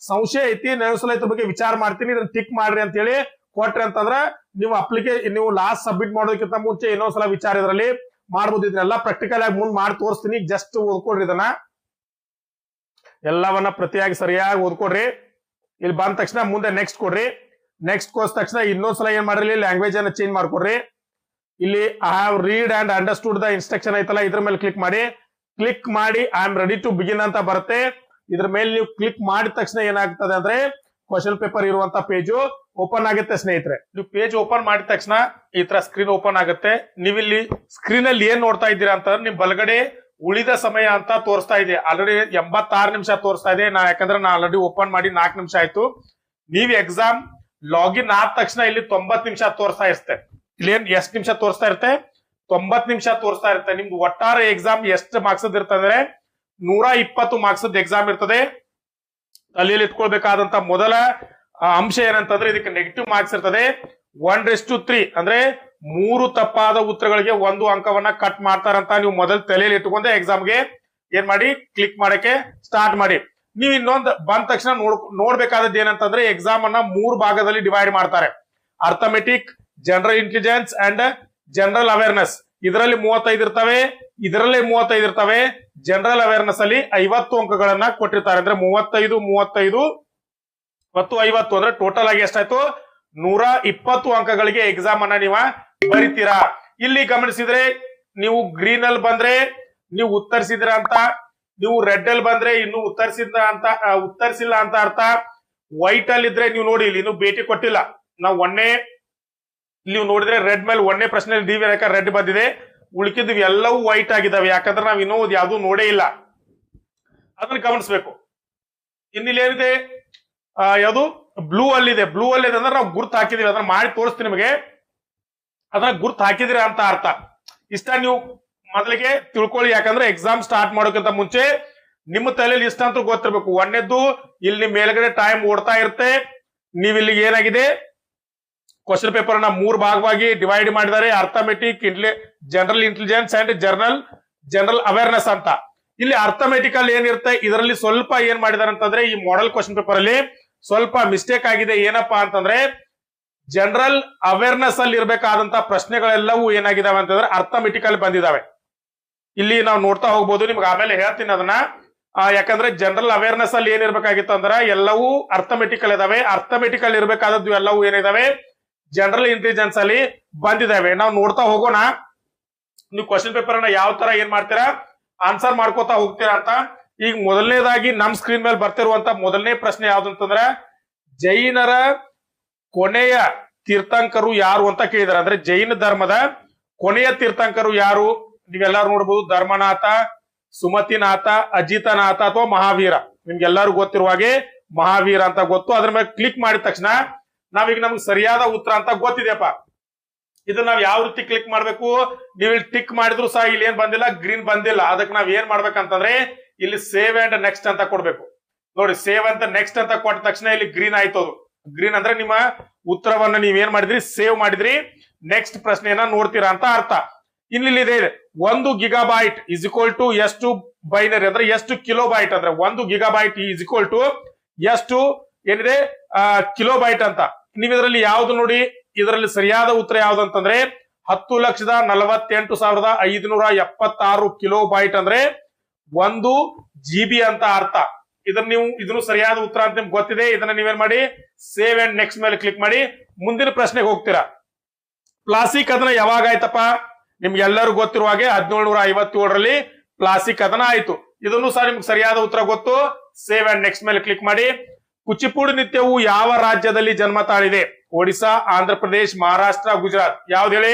ಸಂಶಯ ಐತಿ, ಇನ್ನೊಂದ್ಸಲ ಇದ್ರ ಬಗ್ಗೆ ವಿಚಾರ ಮಾಡ್ತೀನಿ, ಇದನ್ನ ಟಿಕ್ ಮಾಡ್ರಿ ಅಂತ ಹೇಳಿ ಕೊಟ್ರಿ ಅಂತಂದ್ರ ನೀವು ಲಾಸ್ಟ್ ಸಬ್ಮಿಟ್ ಮಾಡೋದಕ್ಕಿಂತ ಮುಂಚೆ ಇನ್ನೊಂದ್ಸಲ ವಿಚಾರ ಇದರಲ್ಲಿ ಮಾಡ್ಬೋದು. ಇದನ್ನೆಲ್ಲ ಪ್ರಾಕ್ಟಿಕಲ್ ಆಗಿ ಮುಂದ್ ಮಾಡಿ ತೋರಿಸ್ತೀನಿ, ಜಸ್ಟ್ ಓದ್ಕೊಡ್ರಿ. ಇದನ್ನ ಎಲ್ಲವನ್ನ ಪ್ರತಿಯಾಗಿ ಸರಿಯಾಗಿ ಓದ್ಕೊಡ್ರಿ. ಇಲ್ಲಿ ಬಂದ ತಕ್ಷಣ ಮುಂದೆ ನೆಕ್ಸ್ಟ್ ಕೊಡ್ರಿ. ನೆಕ್ಸ್ಟ್ ಕೋರ್ಸ್ ತಕ್ಷಣ ಇನ್ನೊಂದ್ಸಲ ಏನ್ ಮಾಡ್ರಿ, ಲ್ಯಾಂಗ್ವೇಜ್ ಅನ್ನ ಚೇಂಜ್ ಮಾಡ್ಕೊಡ್ರಿ. ಇಲ್ಲಿ I have read and understood the instruction ಐತಲ್ಲ, ಇದ್ರ ಮೇಲೆ ಕ್ಲಿಕ್ ಮಾಡಿ. I am ready to begin ಅಂತ ಬರುತ್ತೆ. ಇದ್ರ ಮೇಲೆ ನೀವು ಕ್ಲಿಕ್ ಮಾಡಿದ ತಕ್ಷಣ ಏನಾಗ್ತದೆ ಅಂದ್ರೆ ಕ್ವಶನ್ ಪೇಪರ್ ಇರುವಂತ ಪೇಜ್ ಓಪನ್ ಆಗುತ್ತೆ ಸ್ನೇಹಿತರೆ. ನೀವು ಪೇಜ್ ಓಪನ್ ಮಾಡಿದ ತಕ್ಷಣ ಈ ತರ ಸ್ಕ್ರೀನ್ ಓಪನ್ ಆಗುತ್ತೆ. ನೀವಿಲ್ಲಿ ಸ್ಕ್ರೀನ್ ಅಲ್ಲಿ ಏನ್ ನೋಡ್ತಾ ಇದ್ದೀರಾ ಅಂತಂದ್ರೆ ನಿಮ್ ಬಲಗಡೆ ಉಳಿದ ಸಮಯ ಅಂತ ತೋರಿಸ್ತಾ ಇದೆ. ಆಲ್ರೆಡಿ 86 ನಿಮಿಷ ತೋರಿಸ್ತಾ ಇದೆ. ಯಾಕಂದ್ರೆ ನಾ ಆಲ್ರೆಡಿ ಓಪನ್ ಮಾಡಿ 4 ನಿಮಿಷ ಆಯ್ತು. ನೀವು ಎಕ್ಸಾಮ್ ಲಾಗಿನ್ ಆದ ತಕ್ಷಣ ಇಲ್ಲಿ 90 ನಿಮಿಷ ತೋರಿಸ್ತಾ ಇರುತ್ತೆ. ಇಲ್ಲಿ ಏನ್ ಎಷ್ಟು ನಿಮಿಷ ತೋರಿಸ್ತಾ ಇರುತ್ತೆ, 90 ನಿಮಿಷ ತೋರಿಸ್ತಾ ಇರುತ್ತೆ. ನಿಮ್ದು ಒಟ್ಟಾರೆ ಎಕ್ಸಾಮ್ ಎಷ್ಟು ಮಾರ್ಕ್ಸ್ ಇರ್ತದೆ, 120 ಮಾರ್ಕ್ಸ್ ಎಕ್ಸಾಮ್ ಇರ್ತದೆ. ತಲೆಯಲ್ಲಿ ಇಟ್ಕೊಳ್ಬೇಕಾದಂತ ಮೊದಲ ಅಂಶ ಏನಂತಂದ್ರೆ ಇದಕ್ಕೆ ನೆಗೆಟಿವ್ ಮಾರ್ಕ್ಸ್ ಇರ್ತದೆ. 1:3 ಅಂದ್ರೆ 3 ತಪ್ಪಾದ ಉತ್ತರಗಳಿಗೆ 1 ಅಂಕವನ್ನ ಕಟ್ ಮಾಡ್ತಾರಂತ ನೀವು ಮೊದಲು ತಲೆಯಲ್ಲಿ ಇಟ್ಕೊಂಡೆ ಎಕ್ಸಾಮ್ಗೆ ಏನ್ ಮಾಡಿ ಕ್ಲಿಕ್ ಮಾಡಕ್ಕೆ ಸ್ಟಾರ್ಟ್ ಮಾಡಿ. ನೀವು ಇನ್ನೊಂದು ಬಂದ ತಕ್ಷಣ ನೋಡ್ಬೇಕಾದದ್ದು ಏನಂತಂದ್ರೆ ಎಕ್ಸಾಮ್ ಅನ್ನ 3 ಭಾಗದಲ್ಲಿ ಡಿವೈಡ್ ಮಾಡ್ತಾರೆ. Arithmetic, general intelligence and general awareness. ಇದರಲ್ಲಿ 35 ಇರ್ತವೆ, ಇದರಲ್ಲಿ 35 ಇರ್ತವೆ. ಜನರಲ್ ಅವೇರ್ನೆಸ್ ಅಲ್ಲಿ 50 ಅಂಕಗಳನ್ನ ಕೊಟ್ಟಿರ್ತಾರೆ. ಅಂದ್ರೆ 35 ಮತ್ತು 50 ಅಂದ್ರೆ ಟೋಟಲ್ ಆಗಿ ಎಷ್ಟಾಯ್ತು, 120 ಅಂಕಗಳಿಗೆ ಎಕ್ಸಾಮ್ ಅನ್ನ ನೀವು ಬರಿತೀರಾ. ಇಲ್ಲಿ ಗಮನಿಸಿದ್ರೆ ನೀವು ಗ್ರೀನ್ ಅಲ್ಲಿ ಬಂದ್ರೆ ನೀವು ಉತ್ತರಿಸಿದ್ರ ಅಂತ, ನೀವು ರೆಡ್ ಅಲ್ಲಿ ಬಂದ್ರೆ ಇನ್ನು ಉತ್ತರಿಸಿಲ್ಲ ಅಂತ ಅರ್ಥ. ವೈಟ್ ಅಲ್ಲಿ ಇದ್ರೆ ನೀವು ನೋಡಿ ಇಲ್ಲಿ ಇನ್ನು ಭೇಟಿ ಕೊಟ್ಟಿಲ್ಲ, ನಾವು ಒಂದೇ ನೀವು ನೋಡಿದ್ರೆ ರೆಡ್ ಮೇಲೆ ಒಂದೇ ಪ್ರಶ್ನೆ ಡಿ ರೇಖಾ ರೆಡ್ ಬಂದಿದೆ, ಉಳಿಕಿದ್ವಿ ಎಲ್ಲವೂ ವೈಟ್ ಆಗಿದಾವೆ. ಯಾಕಂದ್ರೆ ನಾವು ಇನ್ನೂ ಯಾವ್ದು ನೋಡೇ ಇಲ್ಲ, ಅದನ್ನ ಗಮನಿಸ್ಬೇಕು. ಇನ್ನಿಲ್ಲಿ ಏನಿದೆ ಯಾವುದು ಬ್ಲೂ ಅಲ್ಲಿದೆ. ಬ್ಲೂ ಅಲ್ಲಿ ಅಂದ್ರೆ ನಾವು ಗುರ್ತು ಹಾಕಿದೀವಿ, ಅದನ್ನ ಮಾಡಿ ತೋರಿಸ್ತೀನಿ ನಿಮಗೆ. ಅದನ್ನ ಗುರ್ತು ಹಾಕಿದಿರ ಅಂತ ಅರ್ಥ. ಇಷ್ಟ ನೀವು ಮೊದಲಿಗೆ ತಿಳ್ಕೊಳ್ಳಿ. ಯಾಕಂದ್ರೆ ಎಕ್ಸಾಮ್ ಸ್ಟಾರ್ಟ್ ಮಾಡೋಕ್ಕಿಂತ ಮುಂಚೆ ನಿಮ್ಮ ತಲೆಯಲ್ಲಿ ಇಷ್ಟ ಅಂತ ಗೊತ್ತಿರ್ಬೇಕು. ಒಂದೇದ್ದು ಇಲ್ಲಿ ಮೇಲ್ಗಡೆ ಟೈಮ್ ಓಡ್ತಾ ಇರುತ್ತೆ. ನೀವು ಇಲ್ಲಿ ಏನಾಗಿದೆ ಕ್ವಶನ್ ಪೇಪರ್ ನ 3 ಭಾಗವಾಗಿ ಡಿವೈಡ್ ಮಾಡಿದ್ದಾರೆ. Arithmetic, general intelligence and general awareness ಅಂತ. ಇಲ್ಲಿ ಅರ್ಥಮೆಟಿಕಲ್ ಏನಿರುತ್ತೆ ಇದರಲ್ಲಿ ಸ್ವಲ್ಪ ಏನ್ ಮಾಡಿದಾರೆ ಅಂತಂದ್ರೆ ಈ ಮಾಡೆಲ್ ಕ್ವಶನ್ ಪೇಪರ್ ಅಲ್ಲಿ ಸ್ವಲ್ಪ ಮಿಸ್ಟೇಕ್ ಆಗಿದೆ. ಏನಪ್ಪಾ ಅಂತಂದ್ರೆ ಜನರಲ್ ಅವೇರ್ನೆಸ್ ಅಲ್ಲಿ ಇರಬೇಕಾದಂತ ಪ್ರಶ್ನೆಗಳೆಲ್ಲವೂ ಏನಾಗಿದಾವೆ ಅಂತಂದ್ರೆ ಅರ್ಥಮೆಟಿಕಲ್ ಬಂದಿದಾವೆ. ಇಲ್ಲಿ ನಾವು ನೋಡ್ತಾ ಹೋಗ್ಬೋದು, ನಿಮ್ಗೆ ಆಮೇಲೆ ಹೇಳ್ತೀನಿ ಅದನ್ನ. ಯಾಕಂದ್ರೆ ಜನರಲ್ ಅವೇರ್ನೆಸ್ ಅಲ್ಲಿ ಏನಿರ್ಬೇಕಾಗಿತ್ತು ಅಂದ್ರೆ ಎಲ್ಲವೂ ಅರ್ಥಮೆಟಿಕಲ್ ಇದಾವೆ. ಅರ್ಥಮೆಟಿಕಲ್ ಇರಬೇಕಾದದ್ದು ಎಲ್ಲವೂ ಏನಿದಾವೆ ಜನರಲ್ ಇಂಟೆಲಿಜೆನ್ಸ್ ಅಲ್ಲಿ ಬಂದಿದಾವೆ. ನಾವು ನೋಡ್ತಾ ಹೋಗೋಣ. ನೀವು ಕ್ವಶನ್ ಪೇಪರ್ ನ ಯಾವ ತರ ಏನ್ ಮಾಡ್ತೀರಾ ಆನ್ಸರ್ ಮಾಡ್ಕೋತಾ ಹೋಗ್ತೀರಾ ಅಂತ. ಈಗ ಮೊದಲನೇದಾಗಿ ನಮ್ ಸ್ಕ್ರೀನ್ ಮೇಲೆ ಬರ್ತಿರುವಂತ ಮೊದಲನೇ ಪ್ರಶ್ನೆ ಯಾವ್ದು ಅಂತಂದ್ರೆ ಜೈನರ ಕೊನೆಯ ತೀರ್ಥಂಕರು ಯಾರು ಅಂತ ಕೇಳಿದಾರೆ. ಅಂದ್ರೆ ಜೈನ ಧರ್ಮದ ಕೊನೆಯ ತೀರ್ಥಂಕರು ಯಾರು? ನೀವೆಲ್ಲರೂ ನೋಡ್ಬೋದು, ಧರ್ಮನಾಥ, ಸುಮತಿನಾಥ, ಅಜಿತನಾಥ ಅಥವಾ ಮಹಾವೀರ. ನಿಮ್ಗೆಲ್ಲರೂ ಗೊತ್ತಿರುವ ಹಾಗೆ ಮಹಾವೀರ ಅಂತ ಗೊತ್ತು. ಅದ್ರ ಮೇಲೆ ಕ್ಲಿಕ್ ಮಾಡಿದ ತಕ್ಷಣ ನಾವೀಗ ನಮ್ಗೆ ಸರಿಯಾದ ಉತ್ತರ ಅಂತ ಗೊತ್ತಿದೆಯಪ್ಪ. ಇದು ನಾವ್ ಯಾವ ರೀತಿ ಕ್ಲಿಕ್ ಮಾಡ್ಬೇಕು? ನೀವು ಇಲ್ಲಿ ಟಿಕ್ ಮಾಡಿದ್ರು ಸಹ ಇಲ್ಲಿ ಏನ್ ಬಂದಿಲ್ಲ, ಗ್ರೀನ್ ಬಂದಿಲ್ಲ. ಅದಕ್ಕೆ ನಾವ್ ಏನ್ ಮಾಡ್ಬೇಕಂತಂದ್ರೆ ಇಲ್ಲಿ ಸೇವ್ ಅಂಡ್ ನೆಕ್ಸ್ಟ್ ಅಂತ ಕೊಡ್ಬೇಕು. ನೋಡಿ, ಸೇವ್ ಅಂತ ನೆಕ್ಸ್ಟ್ ಅಂತ ಕೊಟ್ಟ ತಕ್ಷಣ ಇಲ್ಲಿ ಗ್ರೀನ್ ಆಯ್ತು. ಅದು ಗ್ರೀನ್ ಅಂದ್ರೆ ನಿಮ್ಮ ಉತ್ತರವನ್ನ ನೀವೇನ್ ಮಾಡಿದ್ರಿ, ಸೇವ್ ಮಾಡಿದ್ರಿ. ನೆಕ್ಸ್ಟ್ ಪ್ರಶ್ನೆಯನ್ನ ನೋಡ್ತೀರಾ ಅಂತ ಅರ್ಥ. ಇಲ್ಲಿ ಇದೆ 1 ಗಿಗಾಬೈಟ್ ಇಸ್ ಈಕ್ವಲ್ ಟು ಎಷ್ಟು ಬೈನರಿ ಅಂದ್ರೆ ಎಷ್ಟು ಕಿಲೋಬೈಟ್ ಅಂದ್ರೆ 1 ಗಿಗಾಬೈಟ್ ಈಸ್ ಈಕ್ವಲ್ ಟು ಎಷ್ಟು ಏನಿದೆ ಕಿಲೋಬೈಟ್ ಅಂತ. ನೀವು ಇದರಲ್ಲಿ ಯಾವ್ದು ನೋಡಿ, ಇದರಲ್ಲಿ ಸರಿಯಾದ ಉತ್ತರ ಯಾವ್ದು ಅಂತಂದ್ರೆ 10,48,576 ಕಿಲೋಬೈಟ್ ಅಂದ್ರೆ 1 GB ಅಂತ ಅರ್ಥ. ಇದನ್ನು ಸರಿಯಾದ ಉತ್ತರ ಅಂತ ನಿಮ್ಗೆ ಗೊತ್ತಿದೆ. ಇದನ್ನ ನೀವೇನ್ ಮಾಡಿ ಸೇವ್ ಅಂಡ್ ನೆಕ್ಸ್ಟ್ ಮೇಲೆ ಕ್ಲಿಕ್ ಮಾಡಿ ಮುಂದಿನ ಪ್ರಶ್ನೆಗೆ ಹೋಗ್ತೀರಾ. ಪ್ಲಾಸ್ಟಿಕ್ ಕದನ ಯಾವಾಗ ಆಯ್ತಪ್ಪ? ನಿಮ್ಗೆ ಎಲ್ಲರೂ ಗೊತ್ತಿರುವ ಹಾಗೆ 1757ರಲ್ಲಿ ಪ್ಲಾಸ್ಟಿಕ್ ಕದನ ಆಯ್ತು. ಇದನ್ನು ಸಹ ನಿಮ್ಗೆ ಸರಿಯಾದ ಉತ್ತರ ಗೊತ್ತು. ಸೇವ್ ಅಂಡ್ ನೆಕ್ಸ್ಟ್ ಮೇಲೆ ಕ್ಲಿಕ್ ಮಾಡಿ. ಕುಚಿಪುಡಿ ನೃತ್ಯವು ಯಾವ ರಾಜ್ಯದಲ್ಲಿ ಜನ್ಮ ತಾಳಿದೆ? ಒಡಿಶಾ, ಆಂಧ್ರ ಪ್ರದೇಶ್, ಮಹಾರಾಷ್ಟ್ರ, ಗುಜರಾತ್. ಯಾವ್ದು ಹೇಳಿ?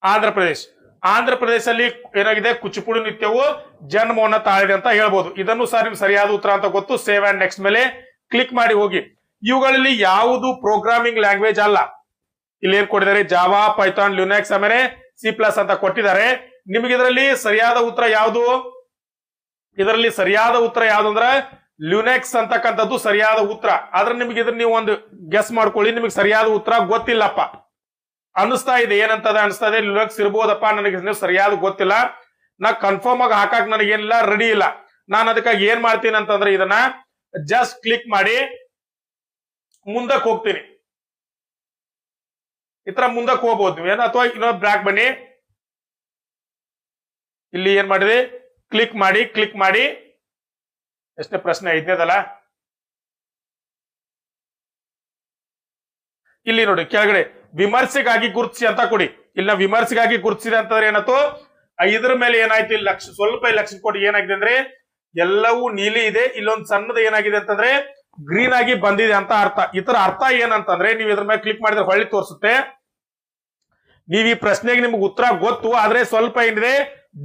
ಆಂಧ್ರ ಪ್ರದೇಶ್. ಆಂಧ್ರ ಪ್ರದೇಶದಲ್ಲಿ ಏನಾಗಿದೆ, ಕುಚಿಪುಡಿ ನೃತ್ಯವು ಜನ್ಮವನ್ನ ತಾಳಿದೆ ಅಂತ ಹೇಳ್ಬೋದು. ಇದನ್ನು ಸಹ ನಿಮ್ಗೆ ಸರಿಯಾದ ಉತ್ತರ ಅಂತ ಗೊತ್ತು. ಸೇವ್ ಅಂಡ್ ನೆಕ್ಸ್ಟ್ ಮೇಲೆ ಕ್ಲಿಕ್ ಮಾಡಿ ಹೋಗಿ. ಇವುಗಳಲ್ಲಿ ಯಾವುದು ಪ್ರೋಗ್ರಾಮಿಂಗ್ ಲ್ಯಾಂಗ್ವೇಜ್ ಅಲ್ಲ. ಇಲ್ಲಿ ಏನ್ ಕೊಟ್ಟಿದ್ದಾರೆ, ಜಾವಾ, ಪೈಥಾನ್, ಲಿನಕ್ಸ್, ಆಮೇಲೆ C+ ಅಂತ ಕೊಟ್ಟಿದ್ದಾರೆ. ನಿಮಗೆ ಇದರಲ್ಲಿ ಸರಿಯಾದ ಉತ್ತರ ಯಾವುದು? ಇದರಲ್ಲಿ ಸರಿಯಾದ ಉತ್ತರ ಯಾವ್ದು ಅಂದ್ರೆ ಲಿನಕ್ಸ್ ಅಂತಕ್ಕಂಥದ್ದು ಸರಿಯಾದ ಉತ್ತರ. ಆದ್ರೆ ನಿಮ್ಗೆ ಇದ್ರ ನೀವು ಒಂದು ಗೆಸ್ ಮಾಡ್ಕೊಳ್ಳಿ. ನಿಮಗೆ ಸರಿಯಾದ ಉತ್ತರ ಗೊತ್ತಿಲ್ಲಪ್ಪ ಅನಿಸ್ತಾ ಇದೆ. ಏನಂತದ ಅನಿಸ್ತಾ ಇದೆ, ಲಿನಕ್ಸ್ ಇರ್ಬೋದಪ್ಪ, ನನಗೆ ಸರಿಯಾದ ಗೊತ್ತಿಲ್ಲ, ನಾ ಕನ್ಫರ್ಮ್ ಆಗಿ ಹಾಕಕ್ ನನಗೇನಿಲ್ಲ, ರೆಡಿ ಇಲ್ಲ. ನಾನು ಅದಕ್ಕಾಗಿ ಏನ್ ಮಾಡ್ತೀನಿ ಅಂತಂದ್ರೆ ಇದನ್ನ ಜಸ್ಟ್ ಕ್ಲಿಕ್ ಮಾಡಿ ಮುಂದಕ್ಕೆ ಹೋಗ್ತೀನಿ. ಈ ತರ ಮುಂದಕ್ಕೆ ಹೋಗ್ಬೋದು ನೀವು, ಅಥವಾ ಇನ್ನೊಂದು ಬ್ರ್ಯಾಕ್ ಬನ್ನಿ. ಇಲ್ಲಿ ಏನ್ ಮಾಡಿದೆ, ಕ್ಲಿಕ್ ಮಾಡಿ ಎಷ್ಟೇ ಪ್ರಶ್ನೆ? 5ನೇದಲ್ಲ. ಇಲ್ಲಿ ನೋಡಿ ಕೆಳಗಡೆ ವಿಮರ್ಶೆಗಾಗಿ ಗುರುತಿಸಿ ಅಂತ ಕೊಡಿ. ಇಲ್ಲಿ ನಾವು ವಿಮರ್ಶೆಗಾಗಿ ಗುರುತಿಸಿದೆ ಅಂತಂದ್ರೆ ಏನಾಯ್ತು, 5ರ ಮೇಲೆ ಏನಾಯ್ತು, ಇಲ್ಲಿ ಸ್ವಲ್ಪ ಲಕ್ಷ ಕೊಡಿ. ಏನಾಗಿದೆ ಅಂದ್ರೆ ಎಲ್ಲವೂ ನೀಲಿ ಇದೆ, ಇಲ್ಲೊಂದು ಸಣ್ಣದ ಏನಾಗಿದೆ ಅಂತಂದ್ರೆ ಗ್ರೀನ್ ಆಗಿ ಬಂದಿದೆ ಅಂತ ಅರ್ಥ. ಇದರ ಅರ್ಥ ಏನಂತಂದ್ರೆ ನೀವು ಇದ್ರ ಮೇಲೆ ಕ್ಲಿಕ್ ಮಾಡಿದ್ರೆ ಹೊಳ್ಳಿ ತೋರಿಸುತ್ತೆ. ನೀವು ಈ ಪ್ರಶ್ನೆಗೆ ನಿಮ್ಗೆ ಉತ್ತರ ಗೊತ್ತು, ಆದ್ರೆ ಸ್ವಲ್ಪ ಏನಿದೆ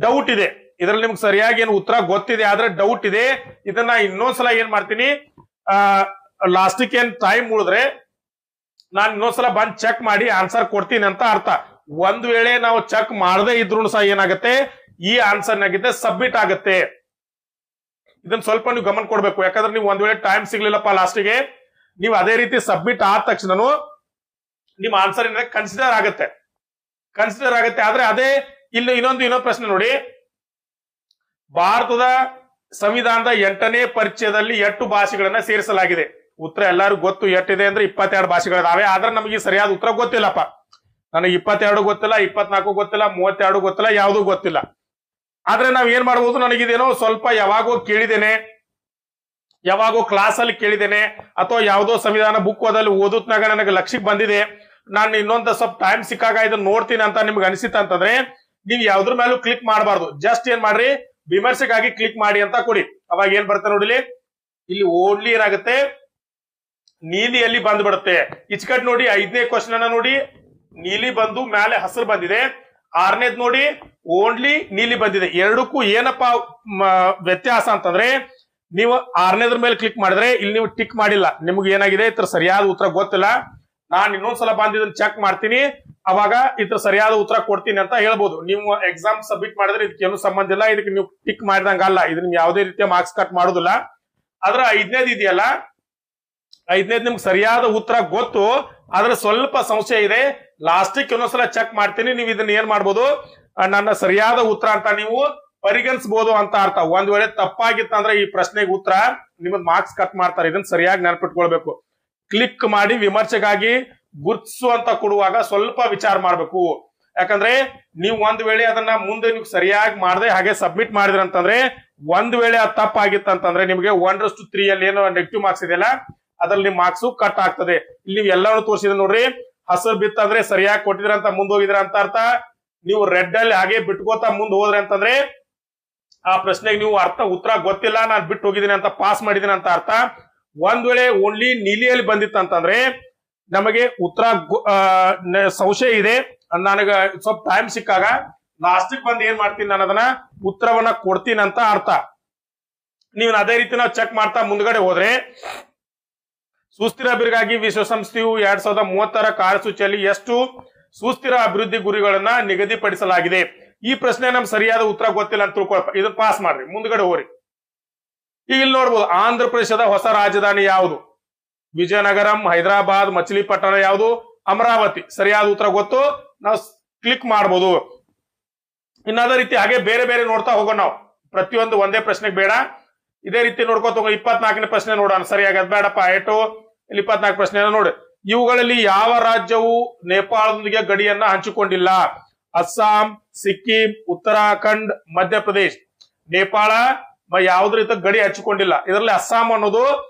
ಡೌಟ್ ಇದೆ. ಇದ್ರಲ್ಲಿ ನಿಮ್ಗೆ ಸರಿಯಾಗಿ ಏನು ಉತ್ತರ ಗೊತ್ತಿದೆ, ಆದ್ರೆ ಡೌಟ್ ಇದೆ. ಇದನ್ನ ಇನ್ನೊಂದ್ಸಲ ಏನ್ ಮಾಡ್ತೀನಿ, ಲಾಸ್ಟಿಗೆ ಏನ್ ಟೈಮ್ ಉಳಿದ್ರೆ ನಾನು ಇನ್ನೊಂದ್ಸಲ ಬಂದ್ ಚೆಕ್ ಮಾಡಿ ಆನ್ಸರ್ ಕೊಡ್ತೀನಿ ಅಂತ ಅರ್ಥ. ಒಂದ್ ವೇಳೆ ನಾವು ಚೆಕ್ ಮಾಡದೇ ಇದ್ರು ಸಹ ಏನಾಗುತ್ತೆ, ಈ ಆನ್ಸರ್ ನಾಗಿದೆ ಸಬ್ಮಿಟ್ ಆಗುತ್ತೆ. ಇದನ್ನ ಸ್ವಲ್ಪ ನೀವು ಗಮನ ಕೊಡ್ಬೇಕು. ಯಾಕಂದ್ರೆ ನೀವು ಒಂದ್ ವೇಳೆ ಟೈಮ್ ಸಿಗ್ಲಿಲ್ಲಪ್ಪ ಲಾಸ್ಟಿಗೆ, ನೀವು ಅದೇ ರೀತಿ ಸಬ್ಮಿಟ್ ಆದ ತಕ್ಷಣನು ನಿಮ್ಮ ಆನ್ಸರ್ ಏನಾದ್ರೆ ಕನ್ಸಿಡರ್ ಆಗುತ್ತೆ. ಆದ್ರೆ ಅದೇ ಇಲ್ಲಿ ಇನ್ನೊಂದು ಪ್ರಶ್ನೆ ನೋಡಿ, ಭಾರತದ ಸಂವಿಧಾನದ 8ನೇ ಪರಿಚಯದಲ್ಲಿ 8 ಭಾಷೆಗಳನ್ನ ಸೇರಿಸಲಾಗಿದೆ. ಉತ್ತರ ಎಲ್ಲರಿಗೂ ಗೊತ್ತು, ಎಷ್ಟಿದೆ ಅಂದ್ರೆ 22 ಭಾಷೆಗಳಿದಾವೆ. ಆದ್ರೆ ನಮಗೆ ಸರಿಯಾದ ಉತ್ತರ ಗೊತ್ತಿಲ್ಲಪ್ಪ. ನನಗೆ 22 ಗೊತ್ತಿಲ್ಲ, 24 ಗೊತ್ತಿಲ್ಲ, 32 ಗೊತ್ತಿಲ್ಲ, ಯಾವ್ದು ಗೊತ್ತಿಲ್ಲ. ಆದ್ರೆ ನಾವ್ ಏನ್ ಮಾಡ್ಬೋದು, ನನಗಿದೇನೋ ಸ್ವಲ್ಪ ಯಾವಾಗೋ ಕೇಳಿದ್ದೇನೆ, ಯಾವಾಗೋ ಕ್ಲಾಸ್ ಅಲ್ಲಿ ಕೇಳಿದ್ದೇನೆ, ಅಥವಾ ಯಾವುದೋ ಸಂವಿಧಾನ ಬುಕ್ ಓದಲ್ಲಿ ಓದುತ್ನಾಗ ನನಗೆ ಲಕ್ಷ್ಯಕ್ಕೆ ಬಂದಿದೆ, ನಾನು ಇನ್ನೊಂದು ಸ್ವಲ್ಪ ಟೈಮ್ ಸಿಕ್ಕಾಗ ಇದನ್ನ ನೋಡ್ತೀನಿ ಅಂತ ನಿಮ್ಗೆ ಅನಿಸಿತ ಅಂತಂದ್ರೆ ನೀವು ಯಾವ್ದ್ರ ಮೇಲೂ ಕ್ಲಿಕ್ ಮಾಡಬಾರ್ದು. ಜಸ್ಟ್ ಏನ್ ಮಾಡ್ರಿ, ವಿಮರ್ಶೆಗಾಗಿ ಕ್ಲಿಕ್ ಮಾಡಿ ಅಂತ ಕೊಡಿ. ಅವಾಗ ಏನ್ ಬರುತ್ತೆ ನೋಡಿಲಿ, ಇಲ್ಲಿ ಓನ್ಲಿ ಏನಾಗುತ್ತೆ, ನೀಲಿಯಲ್ಲಿ ಬಂದ್ಬಿಡುತ್ತೆ. ಇಚ್ಕಟ್ ನೋಡಿ 5ನೇ ಕ್ವಶನ್ ಅನ್ನ ನೋಡಿ, ನೀಲಿ ಬಂದು ಮೇಲೆ ಹಸಿರು ಬಂದಿದೆ. 6ನೇದ್ ನೋಡಿ ಓನ್ಲಿ ನೀಲಿ ಬಂದಿದೆ. ಎರಡಕ್ಕೂ ಏನಪ್ಪಾ ವ್ಯತ್ಯಾಸ ಅಂತಂದ್ರೆ, ನೀವು 6ನೇದ್ರ ಮೇಲೆ ಕ್ಲಿಕ್ ಮಾಡಿದ್ರೆ ಇಲ್ಲಿ ನೀವು ಟಿಕ್ ಮಾಡಿಲ್ಲ, ನಿಮ್ಗೆ ಏನಾಗಿದೆ ಇದ್ರ ಸರಿಯಾದ ಉತ್ತರ ಗೊತ್ತಿಲ್ಲ, ನಾನು ಇನ್ನೊಂದ್ಸಲ ಬಂದು ಇದನ್ನ ಚೆಕ್ ಮಾಡ್ತೀನಿ, ಅವಾಗ ಇದ್ರ ಸರಿಯಾದ ಉತ್ತರ ಕೊಡ್ತೀನಿ ಅಂತ ಹೇಳ್ಬೋದು. ನೀವು ಎಕ್ಸಾಮ್ ಸಬ್ಮಿಟ್ ಮಾಡಿದ್ರೆ ಇದಕ್ಕೆ ಏನು ಸಂಬಂಧ ಇಲ್ಲ, ಇದಕ್ಕೆ ನೀವು ಟಿಕ್ ಮಾಡಿದಂಗ ಅಲ್ಲ, ಇದನ್ನ ಯಾವುದೇ ರೀತಿಯ ಮಾರ್ಕ್ಸ್ ಕಟ್ ಮಾಡುದಿಲ್ಲ. ಆದ್ರೆ 5ನೇದ್ ಇದೆಯಲ್ಲ, 5ನೇದ್ ನಿಮ್ಗೆ ಸರಿಯಾದ ಉತ್ತರ ಗೊತ್ತು, ಆದ್ರೆ ಸ್ವಲ್ಪ ಸಂಶಯ ಇದೆ, ಲಾಸ್ಟಿಕ್ ಇನ್ನೊಂದ್ಸಲ ಚೆಕ್ ಮಾಡ್ತೀನಿ, ನೀವು ಇದನ್ನ ಏನ್ ಮಾಡ್ಬೋದು, ನನ್ನ ಸರಿಯಾದ ಉತ್ತರ ಅಂತ ನೀವು ಪರಿಗಣಿಸಬಹುದು ಅಂತ ಅರ್ಥ. ಒಂದ್ ವೇಳೆ ತಪ್ಪಾಗಿತ್ತಂದ್ರೆ ಈ ಪ್ರಶ್ನೆಗೆ ಉತ್ತರ ನಿಮ್ಮದ್ ಮಾರ್ಕ್ಸ್ ಕಟ್ ಮಾಡ್ತಾರೆ. ಇದನ್ನ ಸರಿಯಾಗಿ ನೆನಪಿಟ್ಕೊಳ್ಬೇಕು. ಕ್ಲಿಕ್ ಮಾಡಿ ವಿಮರ್ಶೆಗಾಗಿ ಗುರ್ತಿಸು ಅಂತ ಕೊಡುವಾಗ ಸ್ವಲ್ಪ ವಿಚಾರ ಮಾಡ್ಬೇಕು. ಯಾಕಂದ್ರೆ ನೀವು ಒಂದ್ ವೇಳೆ ಅದನ್ನ ಮುಂದೆ ನೀವು ಸರಿಯಾಗಿ ಮಾಡದೆ ಹಾಗೆ ಸಬ್ಮಿಟ್ ಮಾಡಿದ್ರಿ ಅಂತಂದ್ರೆ, ಒಂದ್ ವೇಳೆ ಅದು ತಪ್ಪಾಗಿತ್ತಂತಂದ್ರೆ ನಿಮಗೆ 1:3 ಅಲ್ಲಿ ಏನೋ ನೆಗೆಟಿವ್ ಮಾರ್ಕ್ಸ್ ಇದೆಯಲ್ಲ, ಅದ್ರಲ್ಲಿ ನಿಮ್ ಮಾರ್ಕ್ಸ್ ಕಟ್ ಆಗ್ತದೆ. ಇಲ್ಲಿ ನೀವು ಎಲ್ಲಾನು ತೋರಿಸಿದ್ರೆ ನೋಡ್ರಿ, ಹಸಿರು ಬಿತ್ತಂದ್ರೆ ಸರಿಯಾಗಿ ಕೊಟ್ಟಿದ್ರ ಅಂತ ಮುಂದೆ ಹೋಗಿದ್ರ ಅಂತ ಅರ್ಥ. ನೀವು ರೆಡ್ ಅಲ್ಲಿ ಹಾಗೆ ಬಿಟ್ಕೋತಾ ಮುಂದೆ ಹೋದ್ರಿ ಅಂತಂದ್ರೆ ಆ ಪ್ರಶ್ನೆಗೆ ನೀವು ಉತ್ತರ ಗೊತ್ತಿಲ್ಲ, ನಾನು ಬಿಟ್ಟು ಹೋಗಿದ್ದೀನಿ ಅಂತ ಪಾಸ್ ಮಾಡಿದೀನಿ ಅಂತ ಅರ್ಥ. ಒಂದ್ ವೇಳೆ ಓನ್ಲಿ ನೀಲಿಯಲ್ಲಿ ಬಂದಿತ್ತಂತಂದ್ರೆ ನಮಗೆ ಉತ್ತರ ಸಂಶಯ ಇದೆ, ನನಗ ಸ್ವಲ್ಪ ಟೈಮ್ ಸಿಕ್ಕಾಗ ಲಾಸ್ಟಿಗೆ ಬಂದು ಏನ್ ಮಾಡ್ತೀನಿ, ನಾನು ಅದನ್ನ ಉತ್ತರವನ್ನ ಕೊಡ್ತೀನಿ ಅಂತ ಅರ್ಥ. ನೀವು ಅದೇ ರೀತಿ ನಾವು ಚೆಕ್ ಮಾಡ್ತಾ ಮುಂದ್ಗಡೆ ಹೋದ್ರೆ, ಸುಸ್ಥಿರ ಅಭಿವೃದ್ಧಿಗಾಗಿ ವಿಶ್ವಸಂಸ್ಥೆಯು 2030 ಕಾರ್ಯಸೂಚಿಯಲ್ಲಿ ಎಷ್ಟು ಸುಸ್ಥಿರ ಅಭಿವೃದ್ಧಿ ಗುರಿಗಳನ್ನ ನಿಗದಿಪಡಿಸಲಾಗಿದೆ? ಈ ಪ್ರಶ್ನೆ ನಮ್ಗೆ ಸರಿಯಾದ ಉತ್ತರ ಗೊತ್ತಿಲ್ಲ ಅಂತ ತಿಳ್ಕೊಳಪ್ಪ, ಇದನ್ನ ಪಾಸ್ ಮಾಡ್ರಿ, ಮುಂದ್ಗಡೆ ಹೋಗ್ರಿ. ಈಗ ಇಲ್ಲಿ ನೋಡ್ಬೋದು, ಆಂಧ್ರ ಪ್ರದೇಶದ ಹೊಸ ರಾಜಧಾನಿ ಯಾವುದು? ವಿಜಯನಗರಂ, ಹೈದರಾಬಾದ್, ಮಚಿಲಿಪಟ್ಟಣ ಯಾವುದು? ಅಮರಾವತಿ. ಸರಿಯಾದ ಉತ್ತರ ಗೊತ್ತು, ನಾವು ಕ್ಲಿಕ್ ಮಾಡ್ಬೋದು. ಇನ್ನಾದ ರೀತಿ ಹಾಗೆ ಬೇರೆ ಬೇರೆ ನೋಡ್ತಾ ಹೋಗೋಣ ನಾವು, ಪ್ರತಿಯೊಂದು ಒಂದೇ ಪ್ರಶ್ನೆಗೆ ಬೇಡ, ಇದೇ ರೀತಿ ನೋಡ್ಕೋತ ಹೋಗೋ. 24ನೇ ಪ್ರಶ್ನೆ ನೋಡೋಣ, ಸರಿಯಾಗಿ ಅದ್ ಬೇಡಪ್ಪ ಏಟು. ಇಲ್ಲಿ 24 ಪ್ರಶ್ನೆ ನೋಡಿ, ಇವುಗಳಲ್ಲಿ ಯಾವ ರಾಜ್ಯವು ನೇಪಾಳದೊಂದಿಗೆ ಗಡಿಯನ್ನ ಹಂಚಿಕೊಂಡಿಲ್ಲ? ಅಸ್ಸಾಂ, ಸಿಕ್ಕಿಂ, ಉತ್ತರಾಖಂಡ್, ಮಧ್ಯಪ್ರದೇಶ್. ನೇಪಾಳ ಯಾವುದ್ರ ರೀತಿ ಗಡಿ ಹಂಚಿಕೊಂಡಿಲ್ಲ. ಇದರಲ್ಲಿ ಅಸ್ಸಾಂ ಅನ್ನೋದು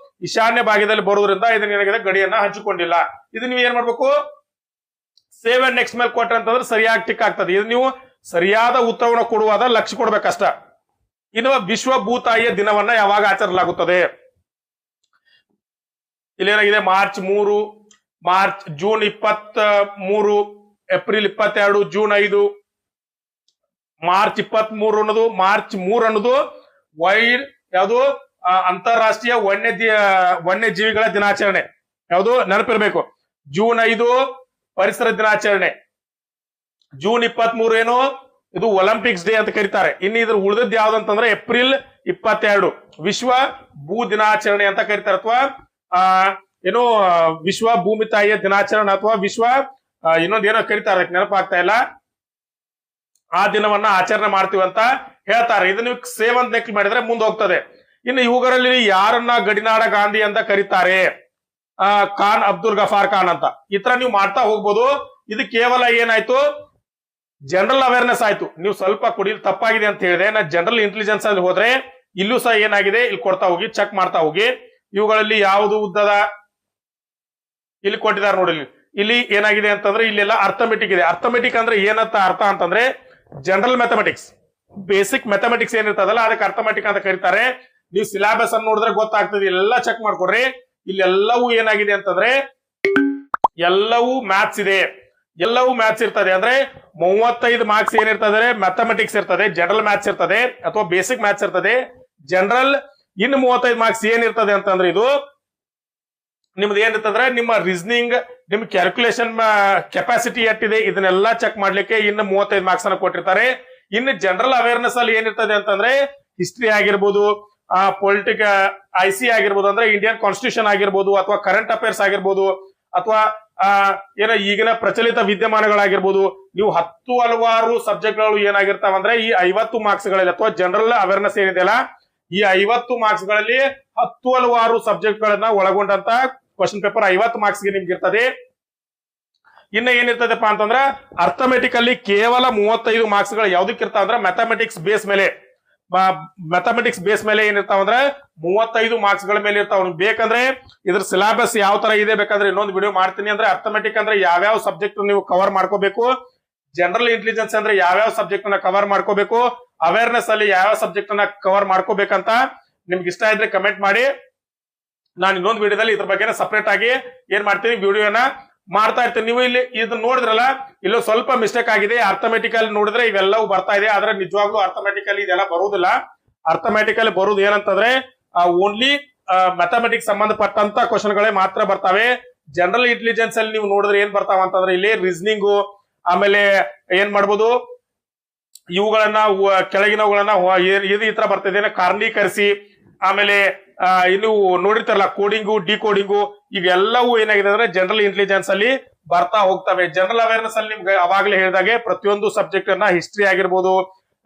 ಈಶಾನ್ಯ ಭಾಗದಲ್ಲಿ ಬರೋದ್ರಿಂದ ಇದನ್ನ ಗಡಿಯನ್ನ ಹಂಚಿಕೊಂಡಿಲ್ಲ. ಇದು ನೀವು ಏನ್ ಮಾಡ್ಬೇಕು, ಸೇವ್ ಅಂಡ್ ನೆಕ್ಸ್ಟ್ ಮೇಲೆ ಕೊಟ್ರೆ ಅಂತಂದ್ರೆ ಸರಿಯಾಗಿ ಟಿಕ್ ಆಗ್ತದೆ. ಇದು ನೀವು ಸರಿಯಾದ ಉತ್ತರವನ್ನು ಕೊಡುವಾಗ ಲಕ್ಷ್ಯ ಕೊಡ್ಬೇಕಷ್ಟ. ಇನ್ನು ವಿಶ್ವ ಭೂತಾಯಿಯ ದಿನವನ್ನ ಯಾವಾಗ ಆಚರಿಸಲಾಗುತ್ತದೆ? ಇಲ್ಲೇನಾಗಿದೆ, March 3, June 23, April 22, June 5, March 23 ಅನ್ನೋದು, ಮಾರ್ಚ್ 3 ಅನ್ನೋದು ಯಾವುದು ಅಂತಾರಾಷ್ಟ್ರೀಯ ವನ್ಯಜೀವಿಗಳ ದಿನಾಚರಣೆ. ಯಾವುದು ನೆನಪಿರ್ಬೇಕು. ಜೂನ್ 5 ಪರಿಸರ ದಿನಾಚರಣೆ. ಜೂನ್ 23 ಏನು, ಇದು ಒಲಿಂಪಿಕ್ಸ್ ಡೇ ಅಂತ ಕರೀತಾರೆ. ಇನ್ನು ಇದ್ರ ಉಳಿದದ್ದು ಯಾವ್ದು ಅಂತಂದ್ರೆ ಏಪ್ರಿಲ್ 22 ವಿಶ್ವ ಭೂ ದಿನಾಚರಣೆ ಅಂತ ಕರೀತಾರೆ, ಅಥವಾ ಏನು ವಿಶ್ವ ಭೂಮಿ ತಾಯಿಯ ದಿನಾಚರಣೆ, ಅಥವಾ ವಿಶ್ವ ಇನ್ನೊಂದು ಏನೋ ಕರೀತಾರೆ, ನೆನಪಾಗ್ತಾ ಇಲ್ಲ. ಆ ದಿನವನ್ನ ಆಚರಣೆ ಮಾಡ್ತೀವಿ ಅಂತ ಹೇಳ್ತಾರೆ. ಇದು ನೀವು ಸೇವ್ ಅಂತ ನೆಕ್ಲ್ ಮಾಡಿದ್ರೆ ಮುಂದೆ ಹೋಗ್ತದೆ. ಇನ್ನು ಇವುಗಳಲ್ಲಿ ಯಾರನ್ನ ಗಡಿನಾಡ ಗಾಂಧಿ ಅಂತ ಕರೀತಾರೆ? ಖಾನ್ ಅಬ್ದುಲ್ ಗಫಾರ್ ಖಾನ್ ಅಂತ. ಈ ತರ ನೀವು ಮಾಡ್ತಾ ಹೋಗ್ಬೋದು. ಇದು ಕೇವಲ ಏನಾಯ್ತು, ಜನರಲ್ ಅವೇರ್ನೆಸ್ ಆಯ್ತು. ನೀವು ಸ್ವಲ್ಪ ಕುಡಿಯೋದು ತಪ್ಪಾಗಿದೆ ಅಂತ ಹೇಳಿದೆ, ನಾ ಜನರಲ್ ಇಂಟೆಲಿಜೆನ್ಸ್ ಅಲ್ಲಿ ಹೋದ್ರೆ ಇಲ್ಲೂ ಸಹ ಏನಾಗಿದೆ ಇಲ್ಲಿ ಕೊಡ್ತಾ ಹೋಗಿ, ಚೆಕ್ ಮಾಡ್ತಾ ಹೋಗಿ. ಇವುಗಳಲ್ಲಿ ಯಾವುದು ಉದ್ದದ ಇಲ್ಲಿ ಕೊಟ್ಟಿದ್ದಾರೆ ನೋಡಿ. ಇಲ್ಲಿ ಏನಾಗಿದೆ ಅಂತಂದ್ರೆ ಇಲ್ಲೆಲ್ಲ ಅರ್ಥಮೆಟಿಕ್ ಇದೆ. ಅರ್ಥಮೆಟಿಕ್ ಅಂದ್ರೆ ಏನಂತ ಅರ್ಥ ಅಂತಂದ್ರೆ ಜನರಲ್ ಮ್ಯಾಥಮೆಟಿಕ್ಸ್, ಬೇಸಿಕ್ ಮ್ಯಾಥಮೆಟಿಕ್ಸ್ ಏನಿರ್ತದಲ್ಲ ಅದಕ್ಕೆ ಅರ್ಥಮೆಟಿಕ್ ಅಂತ ಕರೀತಾರೆ. ನೀವು ಸಿಲೆಬಸ್ ಅನ್ನು ನೋಡಿದ್ರೆ ಗೊತ್ತಾಗ್ತದೆ. ಇಲ್ಲೆಲ್ಲ ಚೆಕ್ ಮಾಡ್ಕೊಡ್ರಿ. ಇಲ್ಲೆಲ್ಲವೂ ಏನಾಗಿದೆ ಅಂತಂದ್ರೆ ಎಲ್ಲವೂ ಮ್ಯಾಥ್ಸ್ ಇದೆ, ಎಲ್ಲವೂ ಮ್ಯಾಥ್ಸ್ ಇರ್ತದೆ. ಅಂದ್ರೆ 35 ಮಾರ್ಕ್ಸ್ ಏನಿರ್ತದೆ ಮ್ಯಾಥಮೆಟಿಕ್ಸ್ ಇರ್ತದೆ, ಜನರಲ್ ಮ್ಯಾಥ್ಸ್ ಇರ್ತದೆ ಅಥವಾ ಬೇಸಿಕ್ ಮ್ಯಾಥ್ಸ್ ಇರ್ತದೆ, ಜನರಲ್. ಇನ್ನು 35 ಮಾರ್ಕ್ಸ್ ಏನಿರ್ತದೆ ಅಂತಂದ್ರೆ ಇದು ನಿಮ್ದು ಏನಿರ್ತಂದ್ರೆ ನಿಮ್ಮ ರೀಸನಿಂಗ್, ನಿಮ್ ಕ್ಯಾಲ್ಕುಲೇಷನ್ ಕೆಪಾಸಿಟಿ ಎಷ್ಟಿದೆ ಇದನ್ನೆಲ್ಲ ಚೆಕ್ ಮಾಡ್ಲಿಕ್ಕೆ ಇನ್ನು 35 ಮಾರ್ಕ್ಸ್ ಅನ್ನ ಕೊಟ್ಟಿರ್ತಾರೆ. ಇನ್ನು ಜನರಲ್ ಅವೇರ್ನೆಸ್ ಅಲ್ಲಿ ಏನಿರ್ತದೆ ಅಂತಂದ್ರೆ ಹಿಸ್ಟ್ರಿ ಆಗಿರ್ಬೋದು, IC ಆಗಿರ್ಬೋದು, ಅಂದ್ರೆ ಇಂಡಿಯನ್ ಕಾನ್ಸ್ಟಿಟ್ಯೂಷನ್ ಆಗಿರ್ಬೋದು, ಅಥವಾ ಕರೆಂಟ್ ಅಫೇರ್ಸ್ ಆಗಿರ್ಬೋದು, ಅಥವಾ ಏನೋ ಈಗಿನ ಪ್ರಚಲಿತ ವಿದ್ಯಮಾನಗಳಾಗಿರ್ಬೋದು. ನೀವು ಹಲವಾರು ಸಬ್ಜೆಕ್ಟ್ಗಳು ಏನಾಗಿರ್ತಾವ ಅಂದ್ರೆ ಈ 50 ಮಾರ್ಕ್ಸ್ ಗಳಲ್ಲಿ, ಅಥವಾ ಜನರಲ್ ಅವೇರ್ನೆಸ್ ಏನಿದೆಯಲ್ಲ ಈ 50 ಮಾರ್ಕ್ಸ್ ಗಳಲ್ಲಿ ಹಲವಾರು ಸಬ್ಜೆಕ್ಟ್ ಗಳನ್ನ ಒಳಗೊಂಡಂತ ಕ್ವಶನ್ ಪೇಪರ್ 50 ಮಾರ್ಕ್ಸ್ ಗೆ ನಿಮ್ಗೆ ಇರ್ತದೆ. ಇನ್ನ ಏನಿರ್ತದಪ್ಪ ಅಂತಂದ್ರೆ ಅರ್ಥಮೆಟಿಕ್ ಅಲ್ಲಿ ಕೇವಲ 35 ಮಾರ್ಕ್ಸ್ ಗಳು ಯಾವ್ದಕ್ಕೆ ಇರ್ತಾವ ಅಂದ್ರೆ ಮ್ಯಾಥಮೆಟಿಕ್ಸ್ ಬೇಸ್ ಮೇಲೆ. ಮ್ಯಾಥಮೆಟಿಕ್ಸ್ ಬೇಸ್ ಮೇಲೆ ಏನಿರ್ತಾವ ಅಂದ್ರೆ 35 ಮಾರ್ಕ್ಸ್ ಗಳ ಮೇಲೆ ಇರ್ತಾವ. ಬೇಕಂದ್ರೆ ಇದ್ರ ಸಿಲೆಬಸ್ ಯಾವ ತರ ಇದೆ ಬೇಕಂದ್ರೆ ಇನ್ನೊಂದು ವಿಡಿಯೋ ಮಾಡ್ತೀನಿ. ಅಂದ್ರೆ ಅರ್ಥಮೆಟಿಕ್ ಅಂದ್ರೆ ಯಾವ್ಯಾವ ಸಬ್ಜೆಕ್ಟ್ ನೀವು ಕವರ್ ಮಾಡ್ಕೋಬೇಕು, ಜನರಲ್ ಇಂಟೆಲಿಜೆನ್ಸ್ ಅಂದ್ರೆ ಯಾವ್ಯಾವ ಸಬ್ಜೆಕ್ಟ್ ಅನ್ನ ಕವರ್ ಮಾಡ್ಕೋಬೇಕು, ಅವೇರ್ನೆಸ್ ಅಲ್ಲಿ ಯಾವ ಸಬ್ಜೆಕ್ಟ್ ಅನ್ನ ಕವರ್ ಮಾಡ್ಕೋಬೇಕಂತ ನಿಮ್ಗೆ ಇಷ್ಟ ಇದ್ರೆ ಕಮೆಂಟ್ ಮಾಡಿ. ನಾನು ಇನ್ನೊಂದು ವಿಡಿಯೋದಲ್ಲಿ ಇದ್ರ ಬಗ್ಗೆ ಸಪರೇಟ್ ಆಗಿ ಏನ್ ಮಾಡ್ತೀನಿ ವಿಡಿಯೋನ ಮಾಡ್ತಾ ಇರ್ತೀನಿ. ನೀವು ಇಲ್ಲಿ ಇದನ್ನ ನೋಡಿದ್ರಲ್ಲ, ಇಲ್ಲೂ ಸ್ವಲ್ಪ ಮಿಸ್ಟೇಕ್ ಆಗಿದೆ. ಅರ್ಥಮೆಟಿಕಲ್ ನೋಡಿದ್ರೆ ಇವೆಲ್ಲವೂ ಬರ್ತಾ ಇದೆ, ಆದ್ರೆ ನಿಜವಾಗ್ಲೂ ಅರ್ಥಮೆಟಿಕಲ್ ಇದೆಲ್ಲ ಬರುವುದಿಲ್ಲ. ಅರ್ಥಮೆಟಿಕಲ್ ಬರುವುದು ಏನಂತಂದ್ರೆ ಓನ್ಲಿ ಮ್ಯಾಥಮೆಟಿಕ್ಸ್ ಸಂಬಂಧಪಟ್ಟಂತ ಕ್ವಶನ್ಗಳೇ ಮಾತ್ರ ಬರ್ತಾವೆ. ಜನರಲ್ ಇಂಟೆಲಿಜೆನ್ಸ್ ಅಲ್ಲಿ ನೀವು ನೋಡಿದ್ರೆ ಏನ್ ಬರ್ತಾವ ಅಂತಂದ್ರೆ ಇಲ್ಲಿ ರೀಸನಿಂಗು, ಆಮೇಲೆ ಏನ್ ಮಾಡ್ಬೋದು ಇವುಗಳನ್ನ ಕೆಳಗಿನವುಗಳನ್ನ ಈ ತರ ಬರ್ತಿದೆ ಕಾರಣೀಕರಿಸಿ, ಆಮೇಲೆ ಇನ್ನು ನೋಡಿರ್ತಾರಲ್ಲ ಕೋಡಿಂಗು ಡಿಕೋಡಿಂಗು, ಇವೆಲ್ಲವೂ ಏನಾಗಿದೆ ಅಂದ್ರೆ ಜನರಲ್ ಇಂಟೆಲಿಜೆನ್ಸ್ ಅಲ್ಲಿ ಬರ್ತಾ ಹೋಗ್ತವೆ. ಜನರಲ್ ಅವೇರ್ನೆಸ್ ಅಲ್ಲಿ ನಿಮ್ಗೆ ಅವಾಗಲೇ ಹೇಳಿದಾಗೆ ಪ್ರತಿಯೊಂದು ಸಬ್ಜೆಕ್ಟ್ ಅನ್ನ ಹಿಸ್ಟ್ರಿ ಆಗಿರ್ಬೋದು,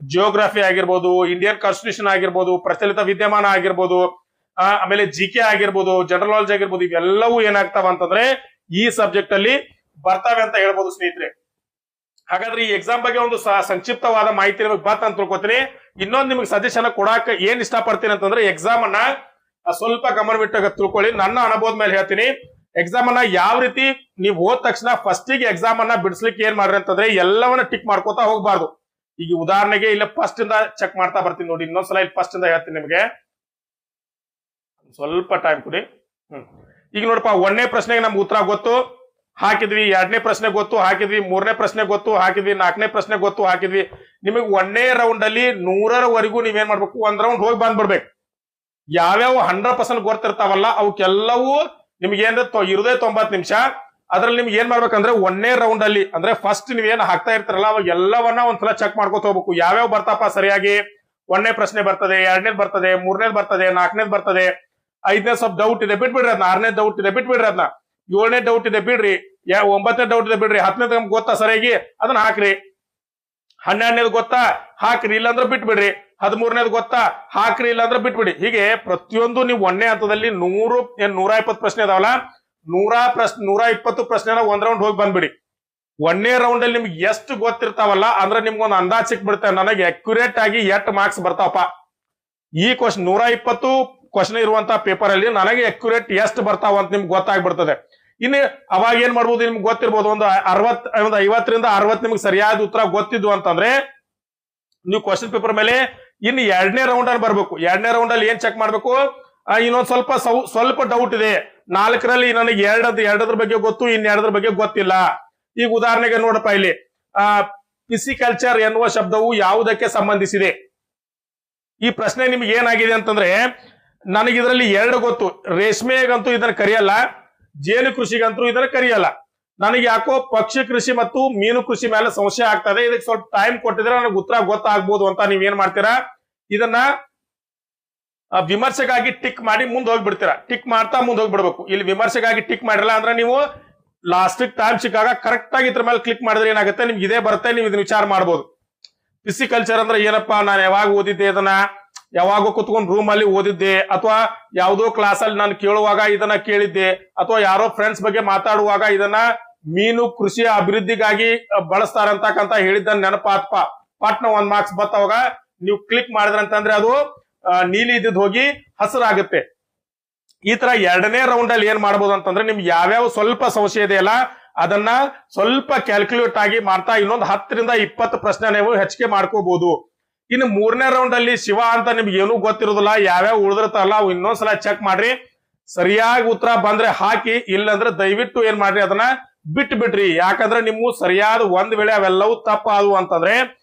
ಜಿಯೋಗ್ರಫಿ ಆಗಿರ್ಬೋದು, ಇಂಡಿಯನ್ ಕಾನ್ಸ್ಟಿಟ್ಯೂಷನ್ ಆಗಿರ್ಬೋದು, ಪ್ರಚಲಿತ ವಿದ್ಯಮಾನ ಆಗಿರ್ಬೋದು, ಆಮೇಲೆ ಜಿಕೆ ಆಗಿರ್ಬೋದು, ಜನರಲ್ ನಾಲೆಜ್ ಆಗಿರ್ಬೋದು, ಇವೆಲ್ಲವೂ ಏನಾಗ್ತಾವ ಅಂತಂದ್ರೆ ಈ ಸಬ್ಜೆಕ್ಟ್ ಅಲ್ಲಿ ಬರ್ತಾವೆ ಅಂತ ಹೇಳ್ಬೋದು ಸ್ನೇಹಿತರೆ. ಹಾಗಾದ್ರೆ ಈ ಎಕ್ಸಾಮ್ ಬಗ್ಗೆ ಒಂದು ಸಂಕ್ಷಿಪ್ತವಾದ ಮಾಹಿತಿ ನಿಮಗೆ ಬರ್ತ ಅಂತ ತಿಳ್ಕೊತೀನಿ. ಇನ್ನೊಂದು ನಿಮಗೆ ಸಜೆಷನ್ ಕೊಡಾಕ ಏನ್ ಇಷ್ಟಪಡ್ತೀನಿ ಅಂತಂದ್ರೆ ಎಕ್ಸಾಮ್ ಅನ್ನ ಸ್ವಲ್ಪ ಗಮನವಿಟ್ಟಾಗ ತಿಳ್ಕೊಳ್ಳಿ. ನನ್ನ ಅನುಭವದ ಮೇಲೆ ಹೇಳ್ತೀನಿ. ಎಕ್ಸಾಮ್ ಅನ್ನ ಯಾವ ರೀತಿ ನೀವು ಹೋದ ತಕ್ಷಣ ಫಸ್ಟಿಗೆ ಎಕ್ಸಾಮ್ ಅನ್ನ ಬಿಡಿಸ್ಲಿಕ್ಕೆ ಏನ್ ಮಾಡ್ರಿ ಅಂತಂದ್ರೆ ಎಲ್ಲವನ್ನ ಟಿಕ್ ಮಾಡ್ಕೋತಾ ಹೋಗ್ಬಾರ್ದು. ಈಗ ಉದಾಹರಣೆಗೆ ಇಲ್ಲ ಫಸ್ಟ್ ಇಂದ ಚೆಕ್ ಮಾಡ್ತಾ ಬರ್ತೀನಿ ನೋಡಿ. ಇನ್ನೊಂದ್ಸಲ ಇಲ್ಲಿ ಫಸ್ಟ್ ಇಂದ ಹೇಳ್ತೀನಿ ನಿಮಗೆ, ಸ್ವಲ್ಪ ಟೈಮ್ ಕೊಡಿ. ಈಗ ನೋಡಪ್ಪ, 1ನೇ ಪ್ರಶ್ನೆಗೆ ನಮ್ಗೆ ಉತ್ತರ ಗೊತ್ತು ಹಾಕಿದ್ವಿ, 2ನೇ ಪ್ರಶ್ನೆ ಗೊತ್ತು ಹಾಕಿದ್ವಿ, 3ನೇ ಪ್ರಶ್ನೆ ಗೊತ್ತು ಹಾಕಿದ್ವಿ, 4ನೇ ಪ್ರಶ್ನೆ ಗೊತ್ತು ಹಾಕಿದ್ವಿ. ನಿಮಗೆ 1ನೇ ರೌಂಡ್ ಅಲ್ಲಿ 100ರವರೆಗೂ ನೀವೇನ್ ಮಾಡ್ಬೇಕು, ಒಂದ್ ರೌಂಡ್ ಹೋಗಿ ಬಂದ್ಬಿಡ್ಬೇಕು. ಯಾವ್ಯಾವ 100% ಗೊತ್ತಿರ್ತಾವಲ್ಲ ಅವಕ್ಕೆಲ್ಲವೂ ನಿಮ್ಗೆ ಏನ್ ಇರುದೇ 90 ನಿಮಿಷ. ಅದ್ರಲ್ಲಿ ನಿಮ್ಗೆ ಏನ್ ಮಾಡ್ಬೇಕಂದ್ರೆ 1ನೇ ರೌಂಡ್ ಅಲ್ಲಿ ಅಂದ್ರೆ ಫಸ್ಟ್ ನೀವೇನ್ ಹಾಕ್ತಾ ಇರ್ತಾರಲ್ಲ ಅವಾಗ ಎಲ್ಲವನ್ನ ಒಂದ್ಸಲ ಚೆಕ್ ಮಾಡ್ಕೊತ ಹೋಗ್ಬೇಕು. ಯಾವ್ಯಾವ ಬರ್ತಾಪ ಸರಿಯಾಗಿ. 1ನೇ ಪ್ರಶ್ನೆ ಬರ್ತದೆ, 2ನೇದ್ ಬರ್ತದೆ, 3ನೇದ್ ಬರ್ತದೆ, 4ನೇದ್ ಬರ್ತದೆ, 5ನೇ ಸ್ವಲ್ಪ ಡೌಟ್ ಇದೆ ಬಿಟ್ಬಿಡ್ರಿ ಅದನ್ನ, 6ನೇ ಡೌಟ್ ಇದೆ ಬಿಟ್ಬಿಡ್ರಿ ಅದನ್ನ, 7ನೇ ಡೌಟ್ ಇದೆ ಬಿಡ್ರಿ, 9ನೇ ಡೌಟ್ ಇದೆ ಬಿಡ್ರಿ, 10ನೇದ್ ನಮ್ಗೆ ಗೊತ್ತಾ ಸರಿಯಾಗಿ ಅದನ್ನ ಹಾಕ್ರಿ, 12ನೇದ್ ಗೊತ್ತಾ ಹಾಕ್ರಿ, ಇಲ್ಲಾಂದ್ರೆ ಬಿಟ್ಬಿಡ್ರಿ, 13ನೇದ್ ಗೊತ್ತಾ ಹಾಕ್ರಿ, ಇಲ್ಲಾಂದ್ರೆ ಬಿಟ್ಬಿಡಿ. ಹೀಗೆ ಪ್ರತಿಯೊಂದು ನೀವು 1ನೇ ಹಂತದಲ್ಲಿ 120 ಪ್ರಶ್ನೆ ಅದಾವಲ್ಲ, 120 ಪ್ರಶ್ನೆನ ಒಂದ್ ರೌಂಡ್ ಹೋಗಿ ಬಂದ್ಬಿಡಿ. 1ನೇ ರೌಂಡ್ ಅಲ್ಲಿ ನಿಮ್ಗೆ ಎಷ್ಟು ಗೊತ್ತಿರ್ತಾವಲ್ಲ ಅಂದ್ರೆ ನಿಮ್ಗೊಂದು ಅಂದಾಜ್ ಸಿಕ್ಬಿಡ್ತೇವೆ ನನಗೆ ಅಕ್ಯುರೇಟ್ ಆಗಿ ಎಷ್ಟು ಮಾರ್ಕ್ಸ್ ಬರ್ತಾವಪ್ಪ. ಈ ಕ್ವಶನ್ 120 ಕ್ವಶನ್ ಇರುವಂತಹ ಪೇಪರ್ ಅಲ್ಲಿ ನನಗೆ ಅಕ್ಯುರೇಟ್ ಎಷ್ಟು ಬರ್ತಾವ ಅಂತ ನಿಮ್ಗೆ ಗೊತ್ತಾಗ್ಬಿಡ್ತದೆ. ಇನ್ನು ಅವಾಗ ಏನ್ ಮಾಡ್ಬೋದು ನಿಮ್ಗೆ ಗೊತ್ತಿರ್ಬೋದು, ಒಂದು 50ರಿಂದ 60 ನಿಮ್ಗೆ ಸರಿಯಾದ ಉತ್ತರ ಗೊತ್ತಿದ್ವು ಅಂತಂದ್ರೆ ನೀವು ಕ್ವಶನ್ ಪೇಪರ್ ಮೇಲೆ ಇನ್ನು 2ನೇ ರೌಂಡ್ ಅಲ್ಲಿ ಬರ್ಬೇಕು. 2ನೇ ರೌಂಡ್ ಅಲ್ಲಿ ಏನ್ ಚೆಕ್ ಮಾಡ್ಬೇಕು, ಇನ್ನೊಂದ್ ಸ್ವಲ್ಪ ಡೌಟ್ ಇದೆ, 4ರಲ್ಲಿ ನನಗೆ ಎರಡದ್ರ ಬಗ್ಗೆ ಗೊತ್ತು, ಇನ್ 2ದ್ರ ಬಗ್ಗೆ ಗೊತ್ತಿಲ್ಲ. ಈಗ ಉದಾಹರಣೆಗೆ ನೋಡಪ್ಪ, ಇಲ್ಲಿ ಪಿಸಿಕಲ್ಚರ್ ಎನ್ನುವ ಶಬ್ದವು ಯಾವುದಕ್ಕೆ ಸಂಬಂಧಿಸಿದೆ. ಈ ಪ್ರಶ್ನೆ ನಿಮ್ಗೆ ಏನಾಗಿದೆ ಅಂತಂದ್ರೆ ನನಗೆ ಇದರಲ್ಲಿ 2 ಗೊತ್ತು, ರೇಷ್ಮೆಗಂತೂ ಇದನ್ನ ಕರೆಯಲ್ಲ, ಜೇನು ಕೃಷಿಗಂತೂ ಇದನ್ನ ಕರೆಯಲ್ಲ. ನನಗೆ ಯಾಕೋ ಪಕ್ಷಿ ಕೃಷಿ ಮತ್ತು ಮೀನು ಕೃಷಿ ಮೇಲೆ ಸಂಶಯ ಆಗ್ತದೆ. ಇದಕ್ಕೆ ಸ್ವಲ್ಪ ಟೈಮ್ ಕೊಟ್ಟಿದ್ರೆ ನನಗೆ ಉತ್ತರ ಗೊತ್ತಾಗ್ಬೋದು ಅಂತ ನೀವೇನ್ ಮಾಡ್ತೀರಾ, ಇದನ್ನ ವಿಮರ್ಶೆಗಾಗಿ ಟಿಕ್ ಮಾಡಿ ಮುಂದೆ ಹೋಗ್ಬಿಡ್ತೀರಾ. ಟಿಕ್ ಮಾಡ್ತಾ ಮುಂದೆ ಹೋಗ್ಬಿಡ್ಬೇಕು. ಇಲ್ಲಿ ವಿಮರ್ಶೆಗಾಗಿ ಟಿಕ್ ಮಾಡಿರಲ್ಲ ಅಂದ್ರೆ ನೀವು ಲಾಸ್ಟ್ ಟೈಮ್ ಸಿಕ್ಕಾಗ ಕರೆಕ್ಟ್ ಆಗಿ ಇದ್ರ ಮೇಲೆ ಕ್ಲಿಕ್ ಮಾಡಿದ್ರೆ ಏನಾಗುತ್ತೆ, ನಿಮ್ಗೆ ಇದೇ ಬರುತ್ತೆ, ನೀವು ಇದನ್ನ ವಿಚಾರ ಮಾಡ್ಬೋದು. ಪಿಸಿಕಲ್ಚರ್ ಅಂದ್ರೆ ಏನಪ್ಪಾ, ನಾನು ಯಾವಾಗ ಓದಿದ್ದೆ ಇದನ್ನ, ಯಾವಾಗೋ ಕುತ್ಕೊಂಡು ರೂಮ್ ಅಲ್ಲಿ ಓದಿದ್ದೆ, ಅಥವಾ ಯಾವುದೋ ಕ್ಲಾಸ್ ಅಲ್ಲಿ ನಾನು ಕೇಳುವಾಗ ಇದನ್ನ ಕೇಳಿದ್ದೆ, ಅಥವಾ ಯಾರೋ ಫ್ರೆಂಡ್ಸ್ ಬಗ್ಗೆ ಮಾತಾಡುವಾಗ ಇದನ್ನ ಮೀನು ಕೃಷಿಯ ಅಭಿವೃದ್ಧಿಗಾಗಿ ಬಳಸ್ತಾರಂತಕ್ಕಂತ ಹೇಳಿದ್ದನ್ನ ನೆನಪಾತ್ಪ ಪಟ್ನ 1 ಮಾರ್ಕ್ಸ್ ಬತ್ತವಾಗ ನೀವು ಕ್ಲಿಕ್ ಮಾಡಿದ್ರಂತಂದ್ರೆ ಅದು ನೀಲಿ ಇದ್ದಿದ್ದು ಹೋಗಿ ಹಸಿರಾಗುತ್ತೆ. ಈ ತರ 2ನೇ ರೌಂಡ್ ಅಲ್ಲಿ ಏನ್ ಮಾಡ್ಬೋದು ಅಂತಂದ್ರೆ ನಿಮ್ಗೆ ಯಾವ್ಯಾವ ಸ್ವಲ್ಪ ಸಂಶಯ ಇದೆಯಲ್ಲ ಅದನ್ನ ಸ್ವಲ್ಪ ಕ್ಯಾಲ್ಕುಲೇಟ್ ಆಗಿ ಮಾಡ್ತಾ ಇನ್ನೊಂದು 10ರಿಂದ 20 ಪ್ರಶ್ನೆ ನೀವು ಹೆಚ್ಚಿಗೆ ಮಾಡ್ಕೋಬಹುದು. ಇನ್ನು 3ನೇ ರೌಂಡ್ ಅಲ್ಲಿ ಶಿವ ಅಂತ ನಿಮ್ಗೆ ಏನೂ ಗೊತ್ತಿರೋದಿಲ್ಲ, ಯಾವ್ಯಾವ ಉಳಿದಿರ್ತಾರಲ್ಲ ಅವು ಇನ್ನೊಂದ್ಸಲ ಚೆಕ್ ಮಾಡ್ರಿ. ಸರಿಯಾಗಿ ಉತ್ತರ ಬಂದ್ರೆ ಹಾಕಿ, ಇಲ್ಲಂದ್ರೆ ದಯವಿಟ್ಟು ಏನ್ ಮಾಡ್ರಿ ಅದನ್ನ ಬಿಟ್ರಿ. ಯಾಕಂದ್ರೆ ನಿಮ್ಮ ಸರಿಯಾದ ಒಂದ್ ವೇಳೆ ಅವೆಲ್ಲವೂ ತಪ್ಪಾದವು ಅಂತಂದ್ರೆ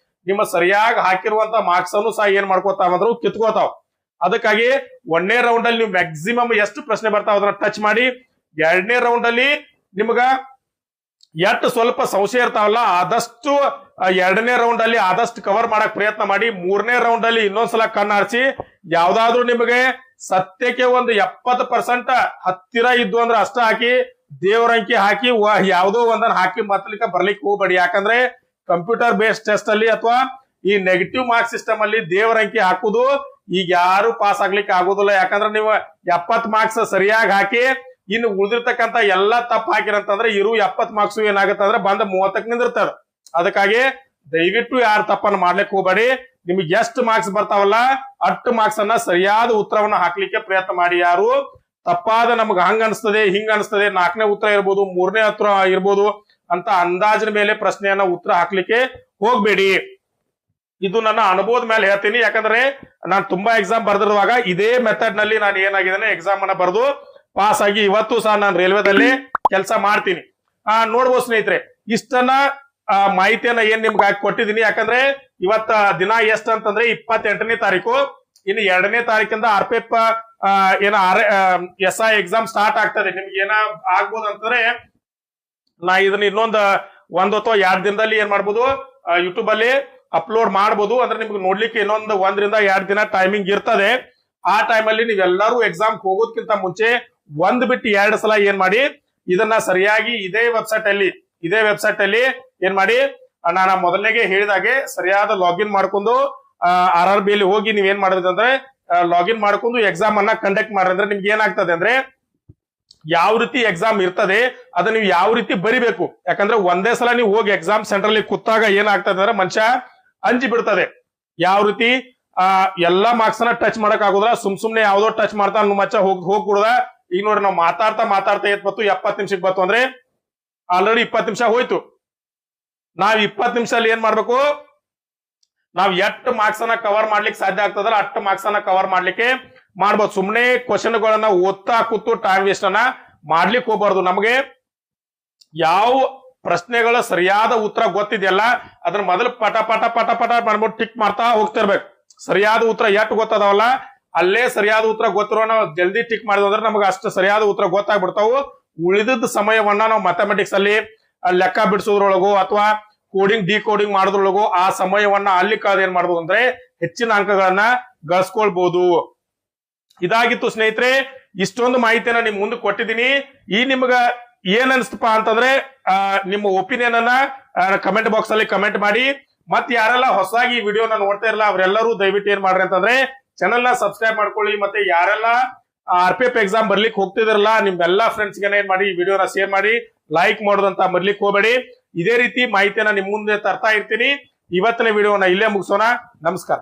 ನಿಮ್ಮ ಸರಿಯಾಗಿ ಹಾಕಿರುವಂತ ಮಾರ್ಕ್ಸ್ ಅನ್ನು ಸಹ ಏನ್ ಮಾಡ್ಕೋತಾವಂದ್ರು ಕಿತ್ಕೋತಾವ್. ಅದಕ್ಕಾಗಿ 1ನೇ ರೌಂಡ್ ಅಲ್ಲಿ ನೀವು ಮ್ಯಾಕ್ಸಿಮಮ್ ಎಷ್ಟು ಪ್ರಶ್ನೆ ಬರ್ತಾವ ಅದನ್ನ ಟಚ್ ಮಾಡಿ. 2ನೇ ರೌಂಡ್ ಅಲ್ಲಿ ನಿಮ್ಗ ಎಷ್ಟು ಸ್ವಲ್ಪ ಸಂಶಯ ಇರ್ತಾವಲ್ಲ ಆದಷ್ಟು 2ನೇ ರೌಂಡ್ ಅಲ್ಲಿ ಆದಷ್ಟು ಕವರ್ ಮಾಡಕ್ ಪ್ರಯತ್ನ ಮಾಡಿ. 3ನೇ ರೌಂಡ್ ಅಲ್ಲಿ ಇನ್ನೊಂದ್ಸಲ ಕಣ್ಣಾರಿಸಿ ಯಾವ್ದಾದ್ರು ನಿಮಗೆ ಸತ್ಯಕ್ಕೆ ಒಂದು 70% ಹತ್ತಿರ ಇದ್ದು ಅಂದ್ರೆ ಅಷ್ಟ ಹಾಕಿ, ದೇವರ ಅಂಕಿ ಹಾಕಿ ಯಾವ್ದೋ ಒಂದನ್ನ ಹಾಕಿ ಮತ್ತಲಿಕ್ಕೆ ಬರ್ಲಿಕ್ಕೆ ಹೋಗ್ಬೇಡಿ. ಯಾಕಂದ್ರೆ ಕಂಪ್ಯೂಟರ್ ಬೇಸ್ಡ್ ಟೆಸ್ಟ್ ಅಲ್ಲಿ ಅಥವಾ ಈ ನೆಗೆಟಿವ್ ಮಾರ್ಕ್ಸ್ ಸಿಸ್ಟಮ್ ಅಲ್ಲಿ ದೇವರ ಅಂಕಿ ಹಾಕುದು ಈಗ ಯಾರು ಪಾಸ್ ಆಗ್ಲಿಕ್ಕೆ ಆಗೋದಿಲ್ಲ. ಯಾಕಂದ್ರೆ ನೀವು 70 ಮಾರ್ಕ್ಸ್ ಸರಿಯಾಗಿ ಹಾಕಿ ಇನ್ನು ಉಳಿದಿರ್ತಕ್ಕಂತ ಎಲ್ಲಾ ತಪ್ಪು ಹಾಕಿರಂತಂದ್ರೆ ಇರು 70 ಮಾರ್ಕ್ಸ್ ಏನಾಗುತ್ತೆ ಅಂದ್ರೆ ಬಂದ 30ಕ್ಕೆ ನಿಂದಿರ್ತದ. ಅದಕ್ಕಾಗಿ ದಯವಿಟ್ಟು ಯಾರು ತಪ್ಪನ್ನು ಮಾಡ್ಲಿಕ್ಕೆ ಹೋಗಬೇಡಿ. ನಿಮ್ಗೆ ಎಷ್ಟು ಮಾರ್ಕ್ಸ್ ಬರ್ತಾವಲ್ಲ ಅಷ್ಟು ಮಾರ್ಕ್ಸ್ ಅನ್ನ ಸರಿಯಾದ ಉತ್ತರವನ್ನ ಹಾಕ್ಲಿಕ್ಕೆ ಪ್ರಯತ್ನ ಮಾಡಿ. ಯಾರು ತಪ್ಪಾದ ನಮ್ಗೆ ಹಂಗ ಅನಿಸ್ತದೆ ಹಿಂಗ ಅನಿಸ್ತದೆ 4ನೇ ಉತ್ತರ ಇರ್ಬೋದು 3ನೇ ಉತ್ತರ ಇರ್ಬೋದು ಅಂತ ಅಂದಾಜಿನ ಮೇಲೆ ಪ್ರಶ್ನೆಯನ್ನ ಉತ್ತರ ಹಾಕ್ಲಿಕ್ಕೆ ಹೋಗ್ಬೇಡಿ. ಇದು ನನ್ನ ಅನುಭವದ ಮೇಲೆ ಹೇಳ್ತೀನಿ. ಯಾಕಂದ್ರೆ ನಾನು ತುಂಬಾ ಎಕ್ಸಾಮ್ ಬರ್ದಿರುವಾಗ ಇದೇ ಮೆಥಡ್ ನಲ್ಲಿ ನಾನು ಏನಾಗಿದ್ದೇನೆ ಎಕ್ಸಾಮ್ ಅನ್ನ ಬರೆದು ಪಾಸ್ ಆಗಿ ಇವತ್ತು ಸಹ ನಾನು ರೈಲ್ವೆದಲ್ಲಿ ಕೆಲಸ ಮಾಡ್ತೀನಿ. ನೋಡ್ಬೋದು ಸ್ನೇಹಿತರೆ, ಇಷ್ಟನ್ನ ಮಾಹಿತಿಯನ್ನ ಏನ್ ನಿಮ್ಗೆ ಹಾಕಿ ಕೊಟ್ಟಿದ್ದೀನಿ. ಯಾಕಂದ್ರೆ ಇವತ್ತ ದಿನ ಎಷ್ಟ್ ಅಂತಂದ್ರೆ 28ನೇ ತಾರೀಕು. ಇನ್ನು 2ನೇ ತಾರೀಕಿಂದ RPF ಏನ SI ಎಕ್ಸಾಮ್ ಸ್ಟಾರ್ಟ್ ಆಗ್ತದೆ. ನಿಮ್ಗೆ ಏನ ಆಗ್ಬೋದು ಅಂತಂದ್ರೆ ನಾ ಇದನ್ನ ಇನ್ನೊಂದು 1 ಅಥವಾ 2 ದಿನದಲ್ಲಿ ಏನ್ ಮಾಡ್ಬೋದು, ಯೂಟ್ಯೂಬ್ ಅಲ್ಲಿ ಅಪ್ಲೋಡ್ ಮಾಡ್ಬೋದು. ಅಂದ್ರೆ ನಿಮ್ಗೆ ನೋಡ್ಲಿಕ್ಕೆ ಇನ್ನೊಂದು 1 ರಿಂದ 2 ದಿನ ಟೈಮಿಂಗ್ ಇರ್ತದೆ. ಆ ಟೈಮಲ್ಲಿ ನೀವೆಲ್ಲರೂ ಎಕ್ಸಾಮ್ ಹೋಗೋದಕ್ಕಿಂತ ಮುಂಚೆ 1 ಬಿಟ್ಟು 2 ಸಲ ಏನ್ ಮಾಡಿ, ಇದನ್ನ ಸರಿಯಾಗಿ ಇದೇ ವೆಬ್ಸೈಟ್ ಅಲ್ಲಿ ಏನ್ ಮಾಡಿ, ನಾನು ಮೊದಲನೇಗೆ ಹೇಳಿದಾಗೆ ಸರಿಯಾದ ಲಾಗಿನ್ ಮಾಡ್ಕೊಂಡು RRB ಅಲ್ಲಿ ಹೋಗಿ ನೀವ್ ಏನ್ ಮಾಡ್ಬೇಕಂದ್ರೆ ಲಾಗಿನ್ ಮಾಡ್ಕೊಂಡು ಎಕ್ಸಾಮ್ ಅನ್ನ ಕಂಡಕ್ಟ್ ಮಾಡ್ರಿ. ಅಂದ್ರೆ ನಿಮ್ಗೆ ಏನಾಗ್ತದೆ ಅಂದ್ರೆ ಯಾವ ರೀತಿ ಎಕ್ಸಾಮ್ ಇರ್ತದೆ ಅದನ್ನ ನೀವು ಯಾವ ರೀತಿ ಬರಿಬೇಕು. ಯಾಕಂದ್ರೆ ಒಂದೇ ಸಲ ನೀವು ಹೋಗಿ ಎಕ್ಸಾಮ್ ಸೆಂಟರ್ ಅಲ್ಲಿ ಕೂತಾಗ ಏನಾಗ್ತದೆ ಅಂದ್ರೆ ಮನುಷ್ಯ ಅಂಜಿ ಬಿಡ್ತದೆ. ಯಾವ ರೀತಿ ಎಲ್ಲಾ ಮಾರ್ಕ್ಸ್ ನ ಟಚ್ ಮಾಡಕ್ ಆಗುದ್ರ, ಸುಮ್ನೆ ಯಾವ್ದೋ ಟಚ್ ಮಾಡ್ತಾ ಮಚ್ಚ ಹೋಗ್ಬಿಡುದ. ಈಗ ನೋಡ್ರಿ ನಾವು ಮಾತಾಡ್ತಾ ಏತ್ ಬತ್ತು 70 ನಿಮಿಷಕ್ಕೆ ಬತ್ತು ಅಂದ್ರೆ ಆಲ್ರೆಡಿ 20 ನಿಮಿಷ ಹೋಯ್ತು. ನಾವ್ 20 ನಿಮಿಷದಲ್ಲಿ ಏನ್ ಮಾಡ್ಬೇಕು, ನಾವ್ ಎಷ್ಟು ಮಾರ್ಕ್ಸ್ ಅನ್ನ ಕವರ್ ಮಾಡ್ಲಿಕ್ಕೆ ಸಾಧ್ಯ ಆಗ್ತದಲ್ಲ ಅಷ್ಟು ಮಾರ್ಕ್ಸ್ ಅನ್ನ ಕವರ್ ಮಾಡ್ಲಿಕ್ಕೆ ಮಾಡ್ಬೋದು. ಸುಮ್ನೆ ಕ್ವಶನ್ ಗಳನ್ನ ಓದ್ತಾ ಕೂತು ಟೈಮ್ ವೇಸ್ಟ್ ಅನ್ನ ಮಾಡ್ಲಿಕ್ಕೆ ಹೋಗ್ಬಾರ್ದು. ನಮಗೆ ಯಾವ ಪ್ರಶ್ನೆಗಳ ಸರಿಯಾದ ಉತ್ತರ ಗೊತ್ತಿದೆಯಲ್ಲ ಅದನ್ನ ಮೊದಲು ಪಟ ಪಟ ಪಟ ಪಟ ಮಾಡ್ಬಿಟ್ಟು ಟಿಕ್ ಮಾಡ್ತಾ ಹೋಗ್ತಿರ್ಬೇಕು. ಸರಿಯಾದ ಉತ್ತರ ಎಷ್ಟು ಗೊತ್ತದಾವಲ್ಲ ಅಲ್ಲೇ ಸರಿಯಾದ ಉತ್ತರ ಗೊತ್ತಿರೋ ನಾವು ಜಲ್ದಿ ಟಿಕ್ ಮಾಡಿದ್ರೆ ನಮ್ಗೆ ಅಷ್ಟು ಸರಿಯಾದ ಉತ್ತರ ಗೊತ್ತಾಗ್ಬಿಡ್ತಾವು. ಉಳಿದ ಸಮಯವನ್ನ ನಾವು ಮ್ಯಾಥಮೆಟಿಕ್ಸ್ ಅಲ್ಲಿ ಲೆಕ್ಕ ಬಿಡಿಸೋದ್ರೊಳಗೋ ಅಥವಾ ಕೋಡಿಂಗ್ ಡಿಕೋಡಿಂಗ್ ಮಾಡೋದ್ರೊಳಗೋ ಆ ಸಮಯವನ್ನ ಅಲ್ಲಿ ಕಳೆದ ಏನ್ ಮಾಡ್ಬೋದು ಅಂದ್ರೆ ಹೆಚ್ಚಿನ ಅಂಕಗಳನ್ನ ಗಳಿಸ್ಕೊಳ್ಬಹುದು. ಇದಾಗಿತ್ತು ಸ್ನೇಹಿತರೆ, ಇಷ್ಟೊಂದು ಮಾಹಿತಿಯನ್ನ ನಿಮ್ ಮುಂದೆ ಕೊಟ್ಟಿದ್ದೀನಿ. ಈ ನಿಮ್ಗ ಏನ್ ಅನ್ಸ್ತಪ್ಪ ಅಂತಂದ್ರೆ ನಿಮ್ಮ ಒಪಿನಿಯನ್ ಅನ್ನ ಕಮೆಂಟ್ ಬಾಕ್ಸ್ ಅಲ್ಲಿ ಕಮೆಂಟ್ ಮಾಡಿ. ಮತ್ತೆ ಯಾರೆಲ್ಲ ಹೊಸದಾಗಿ ಈ ವಿಡಿಯೋನ ನೋಡ್ತಾ ಇರಲ್ಲ ಅವರೆಲ್ಲರೂ ದಯವಿಟ್ಟು ಏನ್ ಮಾಡ್ರಿ ಅಂತಂದ್ರೆ ಚಾನೆಲ್ ನ ಸಬ್ಸ್ಕ್ರೈಬ್ ಮಾಡ್ಕೊಳ್ಳಿ. ಮತ್ತೆ ಯಾರೆಲ್ಲ RPF ಎಕ್ಸಾಮ್ ಬರ್ಲಿಕ್ಕೆ ಹೋಗ್ತಿದಿರಲ್ಲ ನಿಮ್ಮೆಲ್ಲಾ ಫ್ರೆಂಡ್ಸ್ ಗೆ ಏನ್ ಮಾಡಿ ಈ ವಿಡಿಯೋನ ಶೇರ್ ಮಾಡಿ, ಲೈಕ್ ಮಾಡೋದಂತ ಮರ್ಲಿಕ್ಕೆ ಹೋಗಬೇಡಿ. ಇದೇ ರೀತಿ ಮಾಹಿತಿಯನ್ನ ನಿಮ್ ಮುಂದೆ ತರ್ತಾ ಇರ್ತೀನಿ. ಇವತ್ತಿನ ವಿಡಿಯೋನ ಇಲ್ಲೇ ಮುಗಿಸೋಣ. ನಮಸ್ಕಾರ.